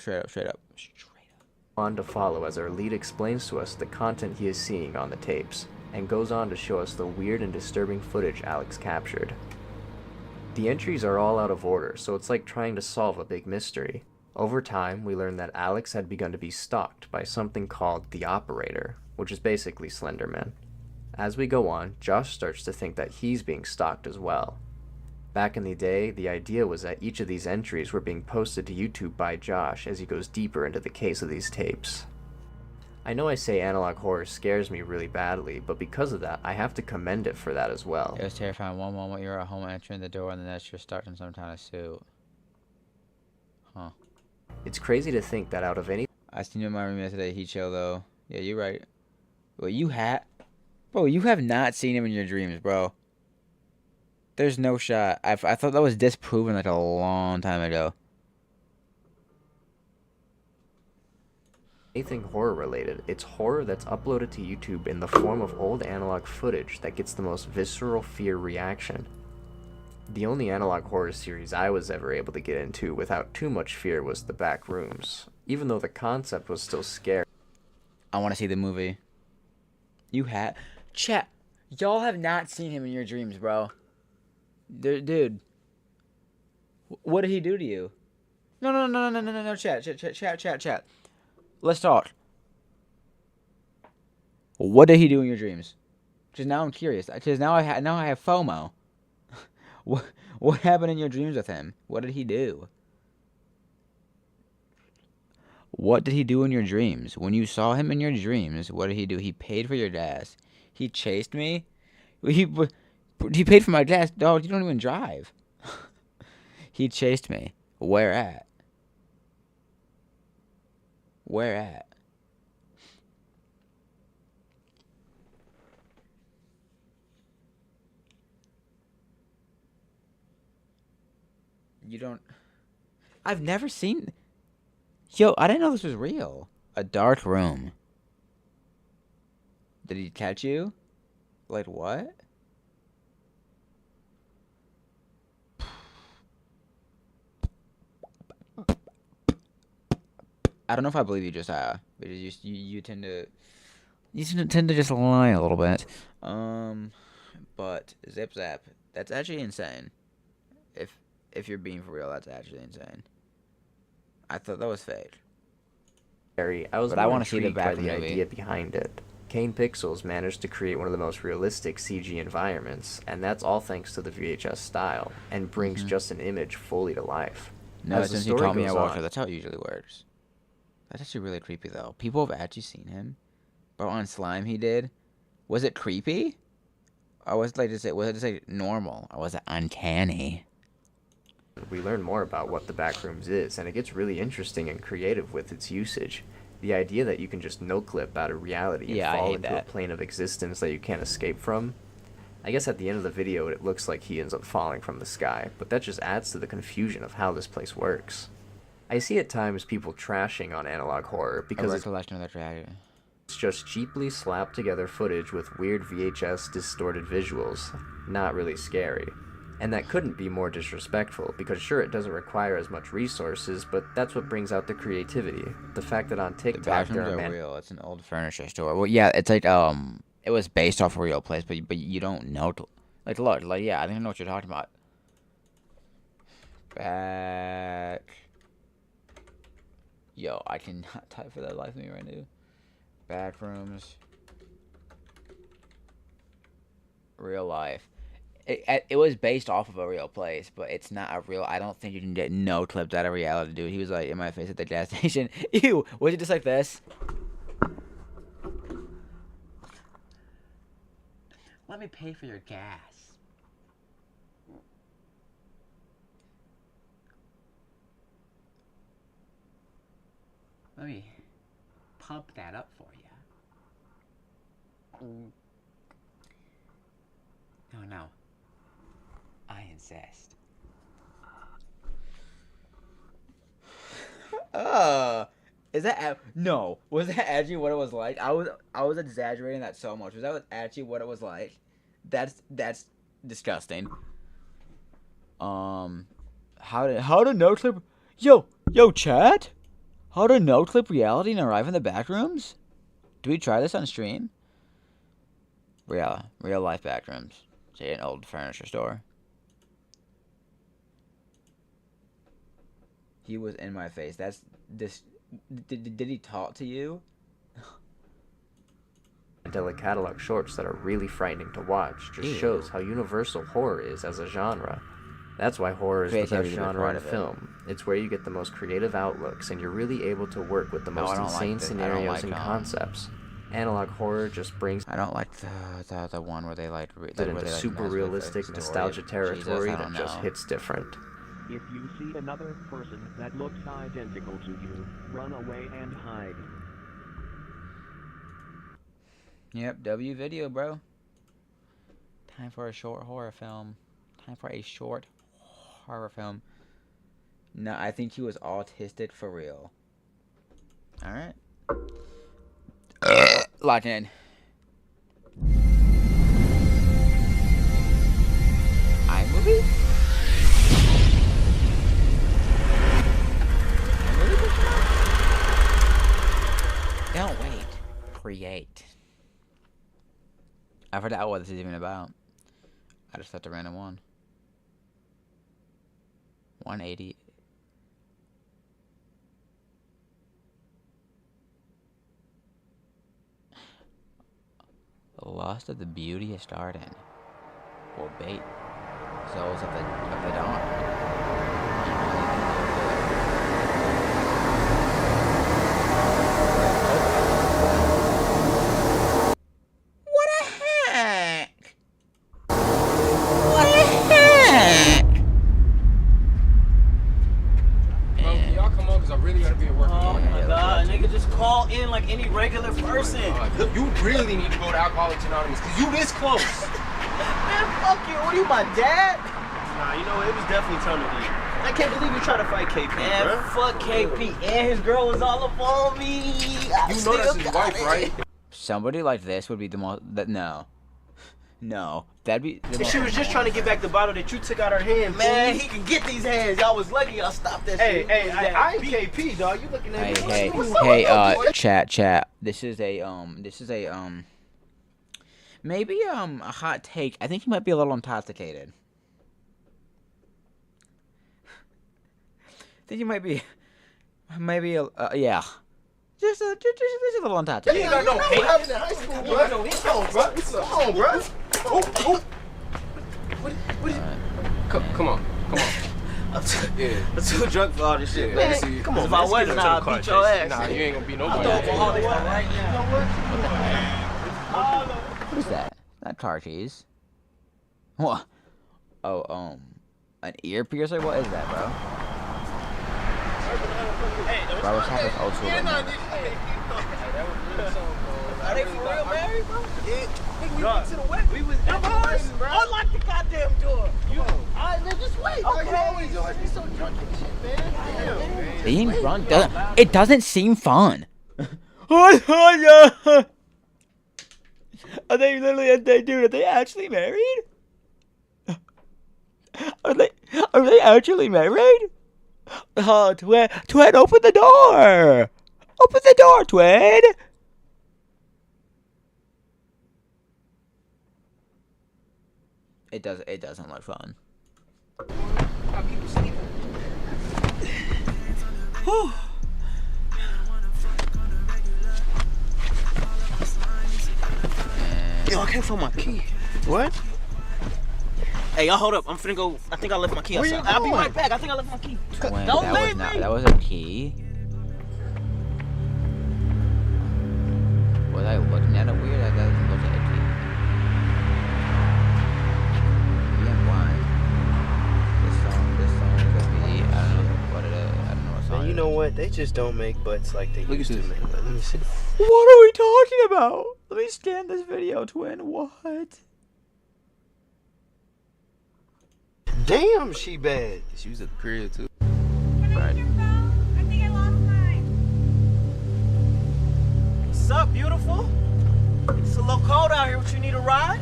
on to follow as our lead explains to us the content he is seeing on the tapes, and goes on to show us the weird and disturbing footage Alex captured. The entries are all out of order, so it's like trying to solve a big mystery. Over time, we learn that Alex had begun to be stalked by something called the Operator, which is basically Slenderman. As we go on, Josh starts to think that he's being stalked as well. Back in the day, the idea was that each of these entries were being posted to YouTube by Josh as he goes deeper into the case of these tapes. I know I say analog horror scares me really badly, but because of that, I have to commend it for that as well. It was terrifying. One moment you're at home entering the door, and the next you're stuck in some kind of suit. Huh. It's crazy to think that out of any... I seen you in my room yesterday. He chill though. Yeah, you're right. Well, you have not seen him in your dreams, bro. There's no shot. I thought that was disproven like a long time ago. Anything horror related, it's horror that's uploaded to YouTube in the form of old analog footage that gets the most visceral fear reaction. The only analog horror series I was ever able to get into without too much fear was The Back Rooms, even though the concept was still scary. I want to see the movie. You have... Chat, y'all have not seen him in your dreams, bro. Dude. What did he do to you? No, chat. Let's talk. What did he do in your dreams? Because now I'm curious. Because now I have FOMO. What happened in your dreams with him? What did he do? What did he do in your dreams? When you saw him in your dreams, what did he do? He paid for your gas. He chased me. He paid for my gas. Dog, you don't even drive. He chased me. Where at? Where at? You don't... I've never seen... Yo, I didn't know this was real. A dark room. Did he catch you? Like, what? I don't know if I believe you, Josiah. Because you tend to... You tend to just lie a little bit. But Zip Zap, that's actually insane. If you're being for real, that's actually insane. I thought that was fake. I was more intrigued by the idea behind it. Kane Pixels managed to create one of the most realistic CG environments, and that's all thanks to the VHS style, and brings just an image fully to life. No, since you called me a walker, that's how it usually works. That's actually really creepy, though. People have actually seen him. Bro, on Slime he did. Was it creepy? Or was it just like normal? Or was it uncanny? We learn more about what the Backrooms is, and it gets really interesting and creative with its usage. The idea that you can just no-clip out of reality and fall into a plane of existence that you can't escape from. I guess at the end of the video it looks like he ends up falling from the sky, but that just adds to the confusion of how this place works. I see at times people trashing on analog horror because it's just cheaply slapped together footage with weird VHS distorted visuals, not really scary. And that couldn't be more disrespectful, because sure, it doesn't require as much resources, but that's what brings out the creativity. The fact that on TikTok there are real. It's an old furniture store. Well, yeah, it's like it was based off a real place, but you don't know. Like, look, like, yeah, I think I know what you're talking about. Back. Yo, I cannot type for the life of me right now. Backrooms. Real life. It was based off of a real place, but it's not a real... I don't think you can get no clips out of reality, dude. He was, like, in my face at the gas station. Ew! Was it just like this? Let me pay for your gas. Let me pump that up for you. No. I insist. Is that no? Was that actually what it was like? I was exaggerating that so much. Was that actually what it was like? That's disgusting. How to no clip? Yo, chat. How to no clip reality and arrive in the backrooms? Do we try this on stream? Real life backrooms. Say an old furniture store. He was in my face. That's this. Did he talk to you? Catalog shorts that are really frightening to watch just shows how universal horror is as a genre. That's why horror is the Creativity best is a genre part in of it. film. It's where you get the most creative outlooks, and you're really able to work with the most I don't insane like scenarios and like, concepts. Analog horror just brings I don't like the one where they like it into super realistic nostalgia territory that just hits different. If you see another person that looks identical to you, run away and hide. Yep, W video, bro. Time for a short horror film. Time for a short horror film. No, I think he was autistic for real. Alright. Lock in. iMovie? Don't wait. Create. I forgot what this is even about. I just left a random one. 180. The Lost of the Beauteous Garden. Or Bait. Souls of the Dawn. What a heck! What a heck! Bro, can y'all come on? Because I really gotta be at work. Oh my god, nigga, just call in like any regular person. You really need to go to Alcoholics Anonymous because you this close. Man, fuck you. What are you, my dad? Nah, you know what? It was definitely time to leave. I can't believe you tried to fight KP, man. Bro. Fuck KP. And his girl was all up on me. You know that's his wife, right? Somebody like this would be the most. No. No. That'd be. And she was just trying to get back the bottle that you took out her hand. Man, he can get these hands. Y'all was lucky y'all stopped that shit. Hey, I ain't KP, dog. You looking at me? Hey, chat. This is a maybe a hot take. I think he might be a little intoxicated. I think he might be, yeah. Just a little intoxicated. You ain't got no hate in high school, bro. Come on, bro. Come on. I'm too drunk for all this shit, man. See, Come on, if I wasn't, I'd beat your ass. Nah, you ain't gonna beat nobody. Right now. What is that? Not car keys. What? Oh, an ear piercer? What is that, bro? Bro, what's happening with old school right now? Are they for real married, bro? Yeah. We went to the wedding. We was in the wedding, bro. Unlock the goddamn door. Alright, man, just wait. Okay. You always be so drunk and shit, man. Being drunk doesn't seem fun. Are they actually married? Are they actually married? Twin, open the door! Open the door, Twin! It doesn't look fun. Yo, I can't find my key. What? Hey, y'all hold up. I'm finna go. I think I left my key outside. I'll be right back. I think I left my key. Twin, Don't leave me. That was a key. Was I looking at it weird? That doesn't look like a key. Being blind. This song is gonna be. I don't know what it is. I don't know what song. Man, you know what? They just don't make butts like they used to, man. Let me see. What are we talking about? Let me scan this video, Twin. What? Damn, she bad. She was at the crib too. Right. I think I lost mine. What's up, beautiful? It's a little cold out here. What, you need a ride?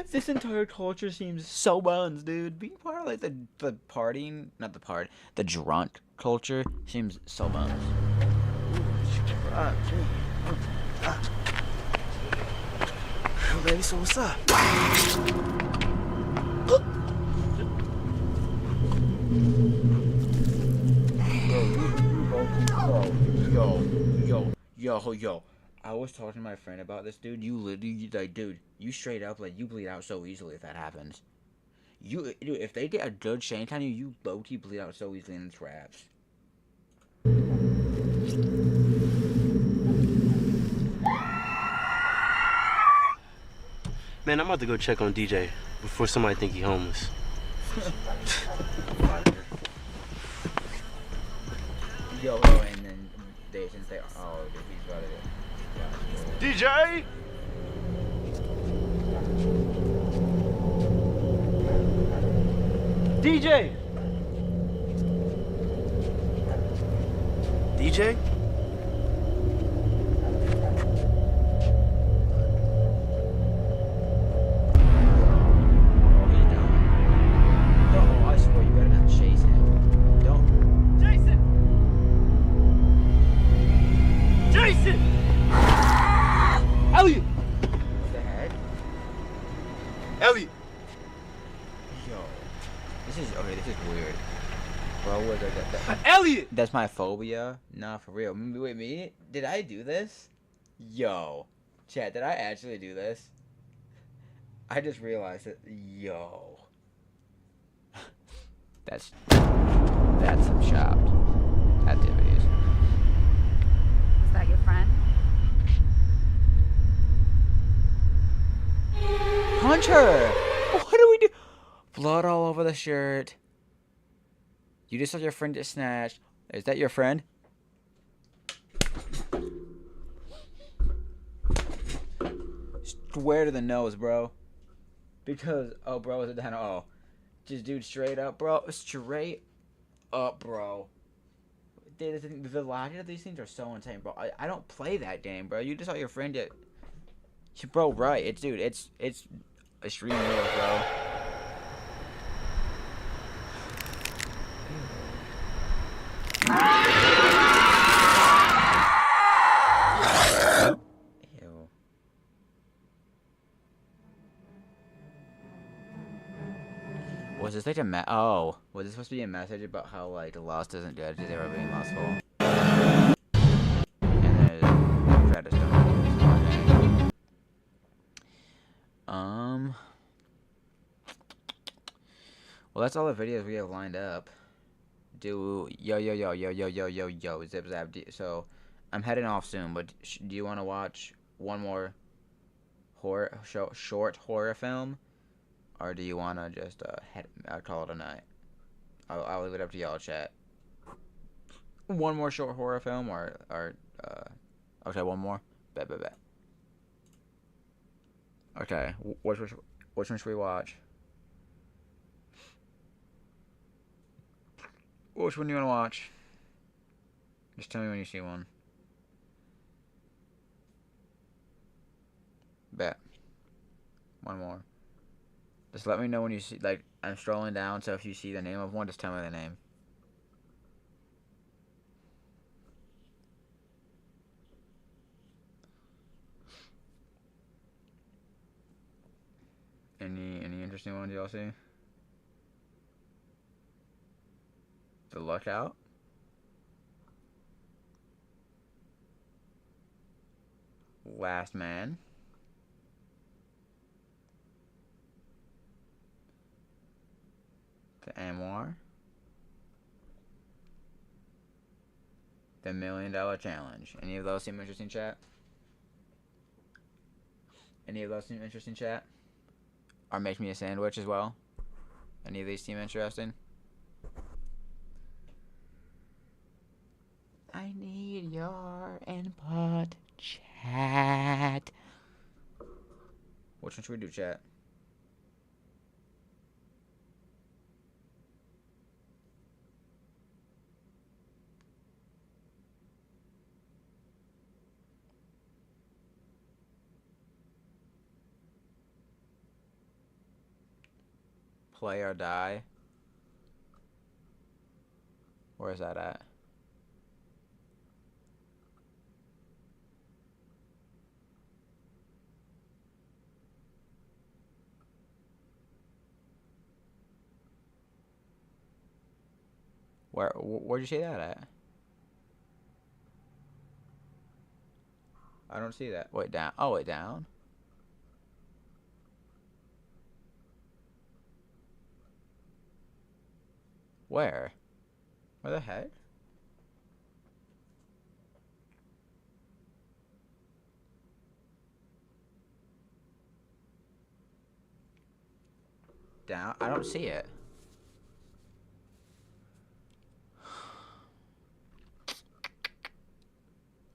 This entire culture seems so buns, dude. Being part of like the partying, not the part, the drunk culture seems so buns. Baby, so what's up? Yo. I was talking to my friend about this, dude. You literally, like, dude, you straight up, like, you bleed out so easily if that happens. Dude, if they get a good shank on you, you low-key bleed out so easily in the traps. Man, I'm about to go check on DJ before somebody think he homeless. Yo, and then they, since they, oh, he's about to DJ! DJ! DJ? I swear you better not chase him. Don't. Jason! Jason! Elliot! What the heck? Elliot! Yo. This is weird. Bro, what that? Elliot! That's my phobia? Nah, for real. Wait, me? Did I do this? Yo. Chat, did I actually do this? I just realized it. Yo. That's some shopped activities. Is that your friend? Punch her! What do we do? Blood all over the shirt. You just saw your friend get snatched. Is that your friend? Swear to the nose, bro. Because, oh, bro, is it down? Oh. Just, dude, straight up, bro. Straight up, bro. The logic of these things are so insane, bro. I don't play that game, bro. You just saw your friend get... Bro, right. It's, dude, it's extreme rules, bro. Ew. Was this like a oh, was this supposed to be a message about how like Lost isn't good because they were being lostful? And then Travis don't. Well, that's all the videos we have lined up. Yo, zip zap. So, I'm heading off soon, but do you want to watch one more short horror film? Or do you want to just call it a night? I'll leave it up to y'all, chat. One more short horror film or okay, one more? Bet. Okay, which one should we watch? Which one do you want to watch? Just tell me when you see one. Bet. One more. Just let me know when you see, like, I'm scrolling down, so if you see the name of one, just tell me the name. Any interesting ones y'all see? The Lookout? Last Man. The Amoir. The $1 Million Challenge. Any of those seem interesting, chat? Any of those seem interesting, chat? Or Make Me a Sandwich as well? Any of these seem interesting? I need your input, chat. Which one should we do, chat? Play or Die? Where is that at? Where'd you say that at? I don't see that. Wait, down. Oh, wait, down. Where? Where the heck? Down. I don't see it.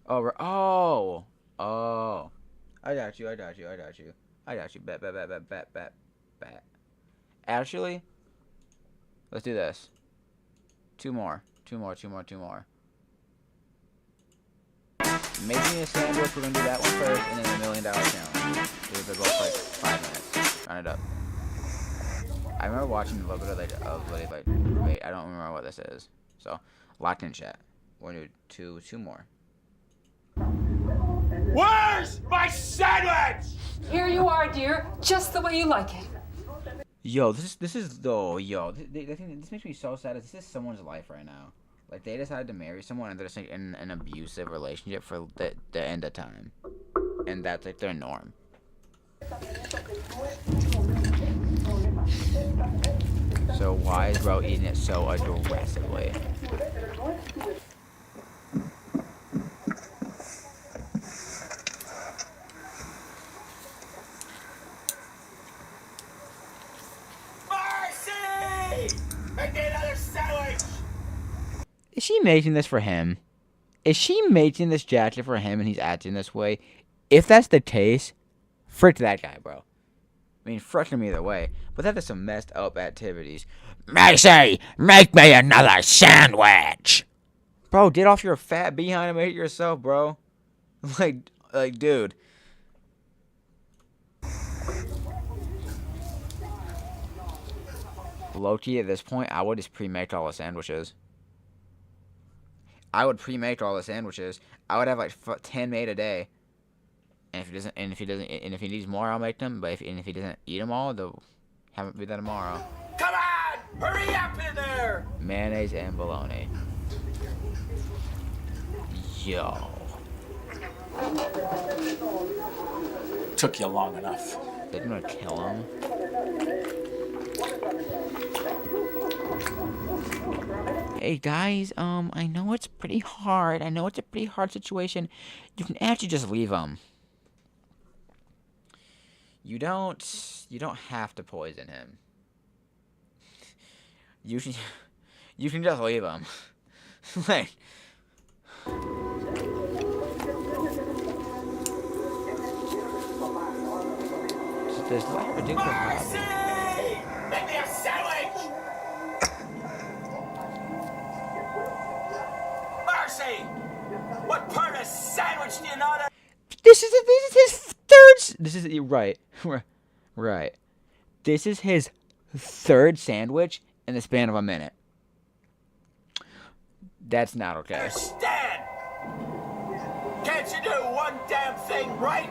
Oh, oh. I got you. Bet. Actually, let's do this. Two more. Make me a sandwich. We're gonna do that one first, and then $1 million challenge. They're both like 5 minutes. Round it up. I remember watching a little bit of like, wait, I don't remember what this is. So, locked in chat. We're gonna do two more. Where's my sandwich? Here you are, dear, just the way you like it. Yo, this makes me so sad. This is someone's life right now. Like, they decided to marry someone and they're just like, in an abusive relationship for the end of time, and that's like their norm. So why is bro eating it so aggressively? Is she making this for him? Is she making this jacket for him and he's acting this way? If that's the case, frick that guy, bro. I mean, frick him either way. But that is some messed up activities. Macy, make me another sandwich! Bro, get off your fat behind and make it yourself, bro. Like, dude. Low-key, at this point, I would just pre-make all the sandwiches. I would have like 10 made a day. And if he needs more, I'll make them. But if he doesn't eat them all, they'll have it be that tomorrow. Come on! Hurry up in there! Mayonnaise and bologna. Yo. Took you long enough. They're gonna kill him. Hey guys, I know it's pretty hard. I know it's a pretty hard situation. You can actually just leave him. You don't have to poison him. You can just leave him. Like, does life ridiculous hobby? Make me a sandwich! Marcy! What part of sandwich do you know that? This is his third. This is right. Right. This is his third sandwich in the span of a minute. That's not okay. Understand? Can't you do one damn thing right?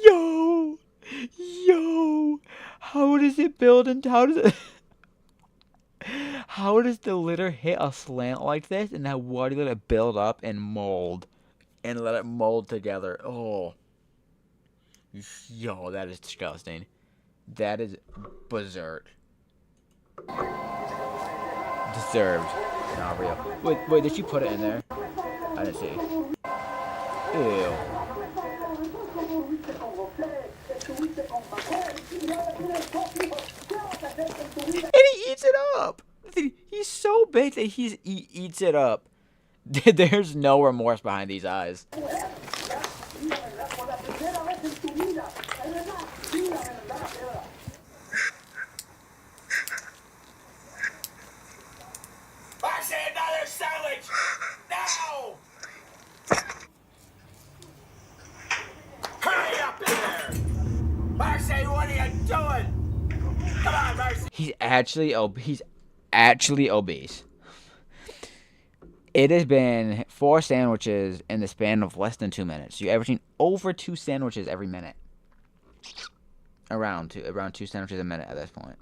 Yo, how does it build and how does the litter hit a slant like this and then why do you let it build up and mold and let it mold together? Oh, yo, that is disgusting. That is berserk. Deserved. Not real. Wait, did you put it in there? I didn't see. Ew. And he eats it up. He's so big that he eats it up. There's no remorse behind these eyes. Marcy, another sandwich! Now! Hurry up in there! Marcy, what are you doing? Come on, Marcy! He's actually obese. It has been 4 sandwiches in the span of less than 2 minutes. You're averaging over 2 sandwiches every minute. Around 2 sandwiches a minute at this point.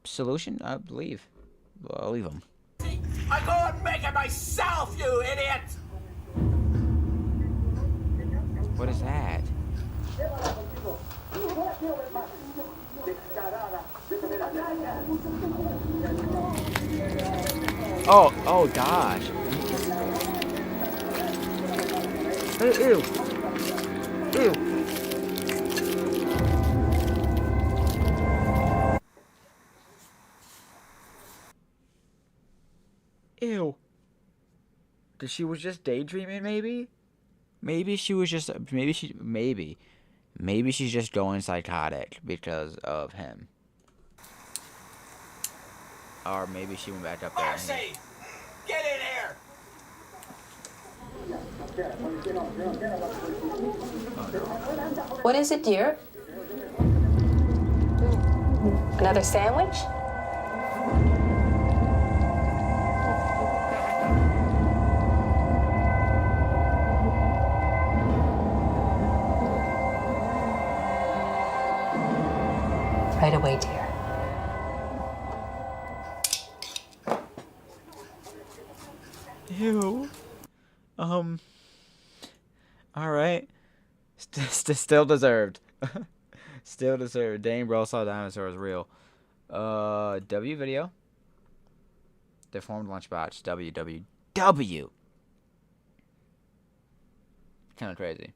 Solution, I believe. Well, leave him. I go and make it myself, you idiot! What is that? Oh gosh. Ew. Ew. Ew. She was just daydreaming, maybe? Maybe she's just going psychotic because of him. Or maybe she went back up there. Marcy! Get in here! What is it, dear? Another sandwich? Right away, dear. Ew. Alright. Still deserved. Still deserved. Dang, bro, saw dinosaur is real. W video. Deformed lunchbox. W. Kind of crazy.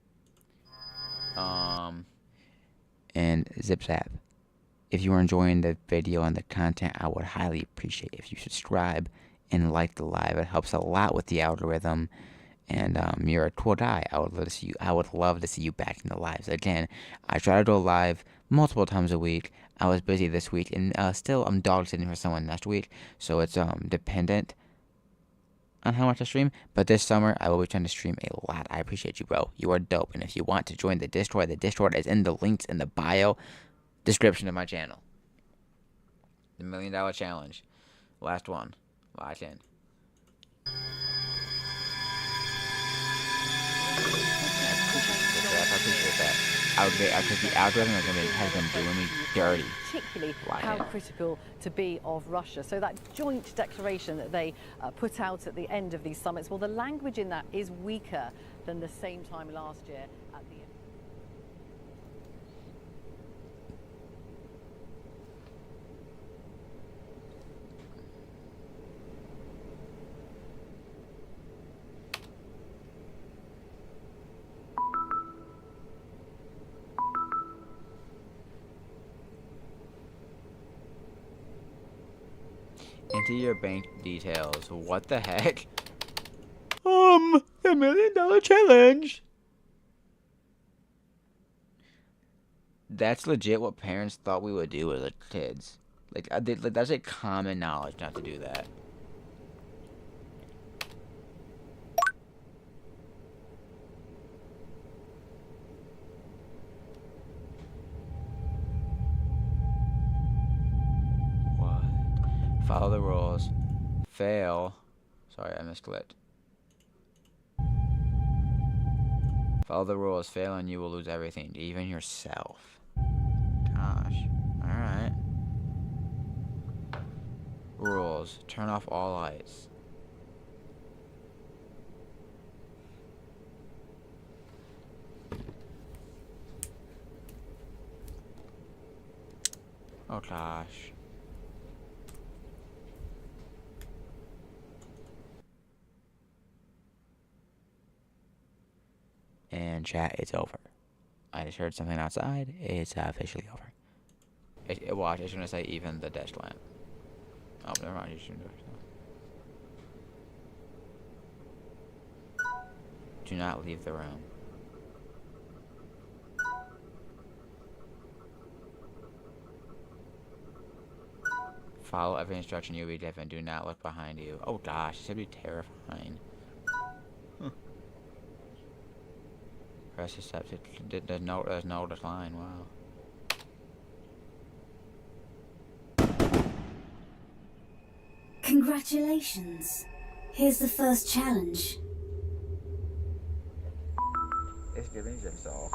And Zip Zap. If you are enjoying the video and the content, I would highly appreciate if you subscribe and like the live. It helps a lot with the algorithm. And you're a cool guy. I would love to see you. I would love to see you back in the lives again. I try to go live multiple times a week. I was busy this week, and still I'm dog sitting for someone next week, so it's dependent on how much I stream. But this summer I will be trying to stream a lot. I appreciate you, bro. You are dope. And if you want to join the Discord is in the links in the bio description of my channel. The $1 Million Challenge. Last one. Lock in. I appreciate that. Because the algorithm has been doing me dirty. Particularly how critical to be of Russia. So that joint declaration that they put out at the end of these summits, well, the language in that is weaker than the same time last year at the end. Enter your bank details. What the heck? The $1 Million Challenge. That's legit what parents thought we would do as kids. Like that's a common knowledge not to do that. Follow the rules. Fail. Sorry, I misclicked. Follow the rules. Fail and you will lose everything, even yourself. Gosh. Alright. Rules. Turn off all lights. Oh gosh. And chat, it's over. I just heard something outside. It's officially over. Watch, it's gonna say even the desk lamp. Oh, never mind. You shouldn't do it. Do not leave the room. Follow every instruction you'll be given. Do not look behind you. Oh gosh, this would be terrifying. Press accept. There's no decline. Wow. Congratulations. Here's the first challenge. It's giving just all.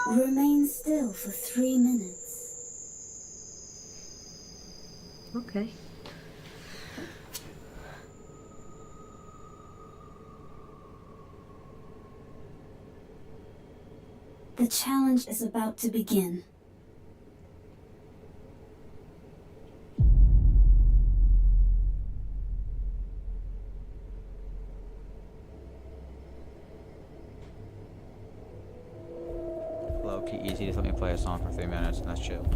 Remain still for 3 minutes. Okay. The challenge is about to begin. Low-key easy, just let me play a song for 3 minutes and that's chill.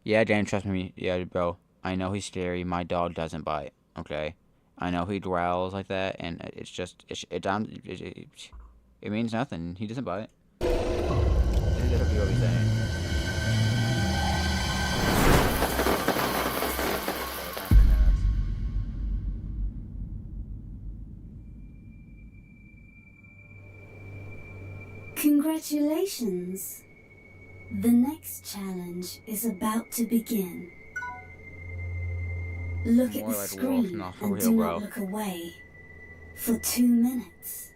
Yeah, Dan, trust me. Yeah, bro. I know he's scary. My dog doesn't bite. Okay, I know he growls like that, and it's just it means nothing. He doesn't bite. That's what you'll be saying. Congratulations. The next challenge is about to begin. Look at More the like screen wolf, not for and real, do bro. not look away for 2 minutes.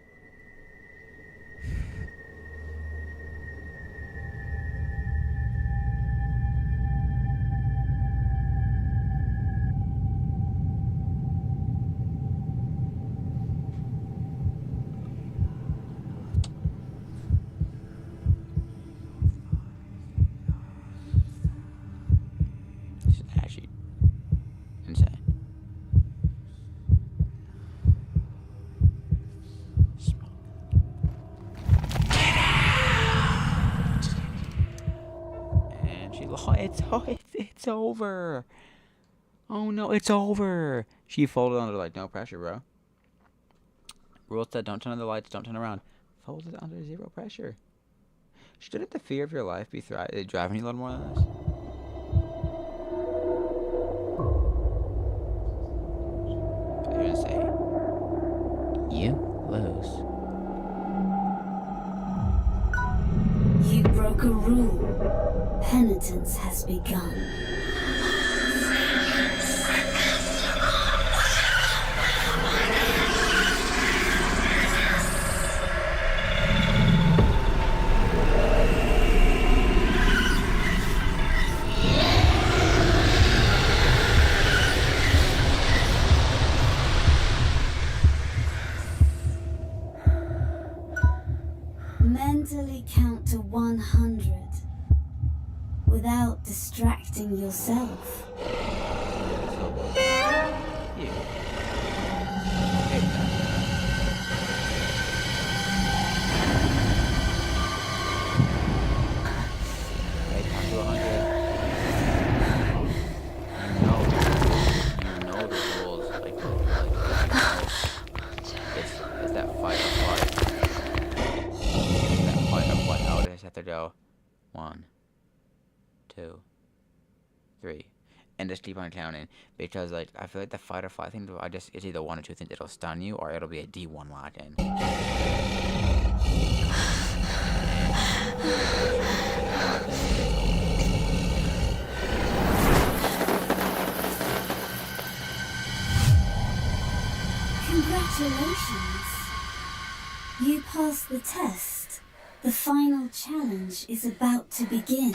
This is actually insane. And she it's over. Oh no, it's over. She folded under like no pressure, bro. Rule said don't turn on the lights, don't turn around. Folded under 0 pressure. Shouldn't the fear of your life be driving you a little more than this? They're gonna say, you lose. You broke a rule. Penitence has begun. Mentally count to 100 without distracting yourself. It's that fight or flight. That fight or flight. I would just have to go 1, 2, 3, and just keep on counting because like I feel like the fight or flight thing. It's either 1 or 2 things. It'll stun you or it'll be a D1 lock in. Congratulations. You passed the test. The final challenge is about to begin.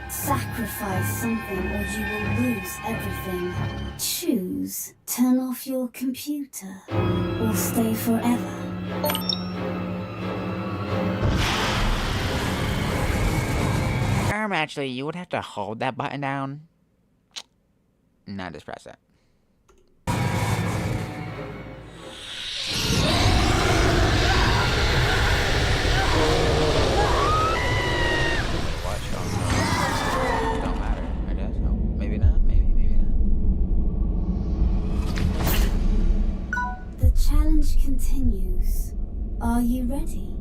Sacrifice something or you will lose everything. Choose. Turn off your computer or stay forever. Actually, you would have to hold that button down. Not just press it. Don't matter, I guess. No, maybe not. Maybe not. The challenge continues. Are you ready?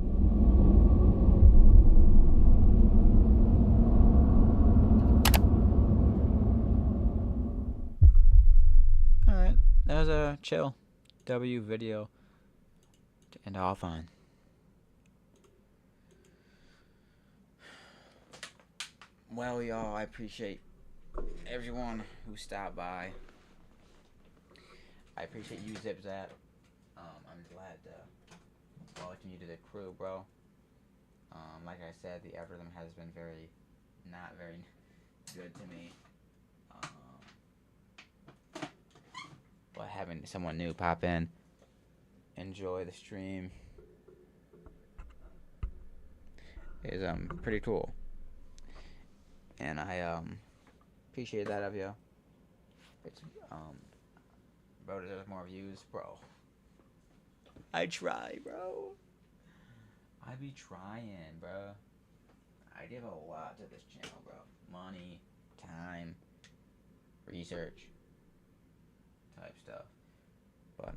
Alright, that was a chill W video to end off on. Well, y'all, I appreciate everyone who stopped by. I appreciate you, Zip Zap. I'm glad to welcome you to the crew, bro. Like I said, the algorithm has been not very good to me. But having someone new pop in, enjoy the stream, is pretty cool. And I appreciate that of you. It's bro, there's more views, bro. I try, bro. I be trying, bro. I give a lot to this channel, bro. Money, time, research, type stuff. But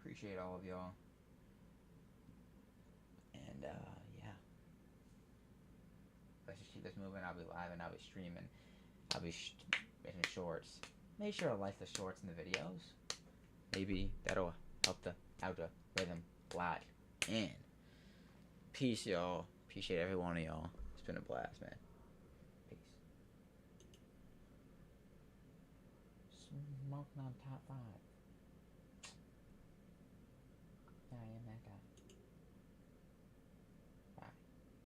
appreciate all of y'all. And yeah. Let's just keep this moving. I'll be live and I'll be streaming. I'll be making shorts. Make sure to like the shorts and the videos. Maybe that'll help the algorithm lot in. Peace, y'all. Appreciate every one of y'all. It's been a blast, man. Peace. Smoking on top 5.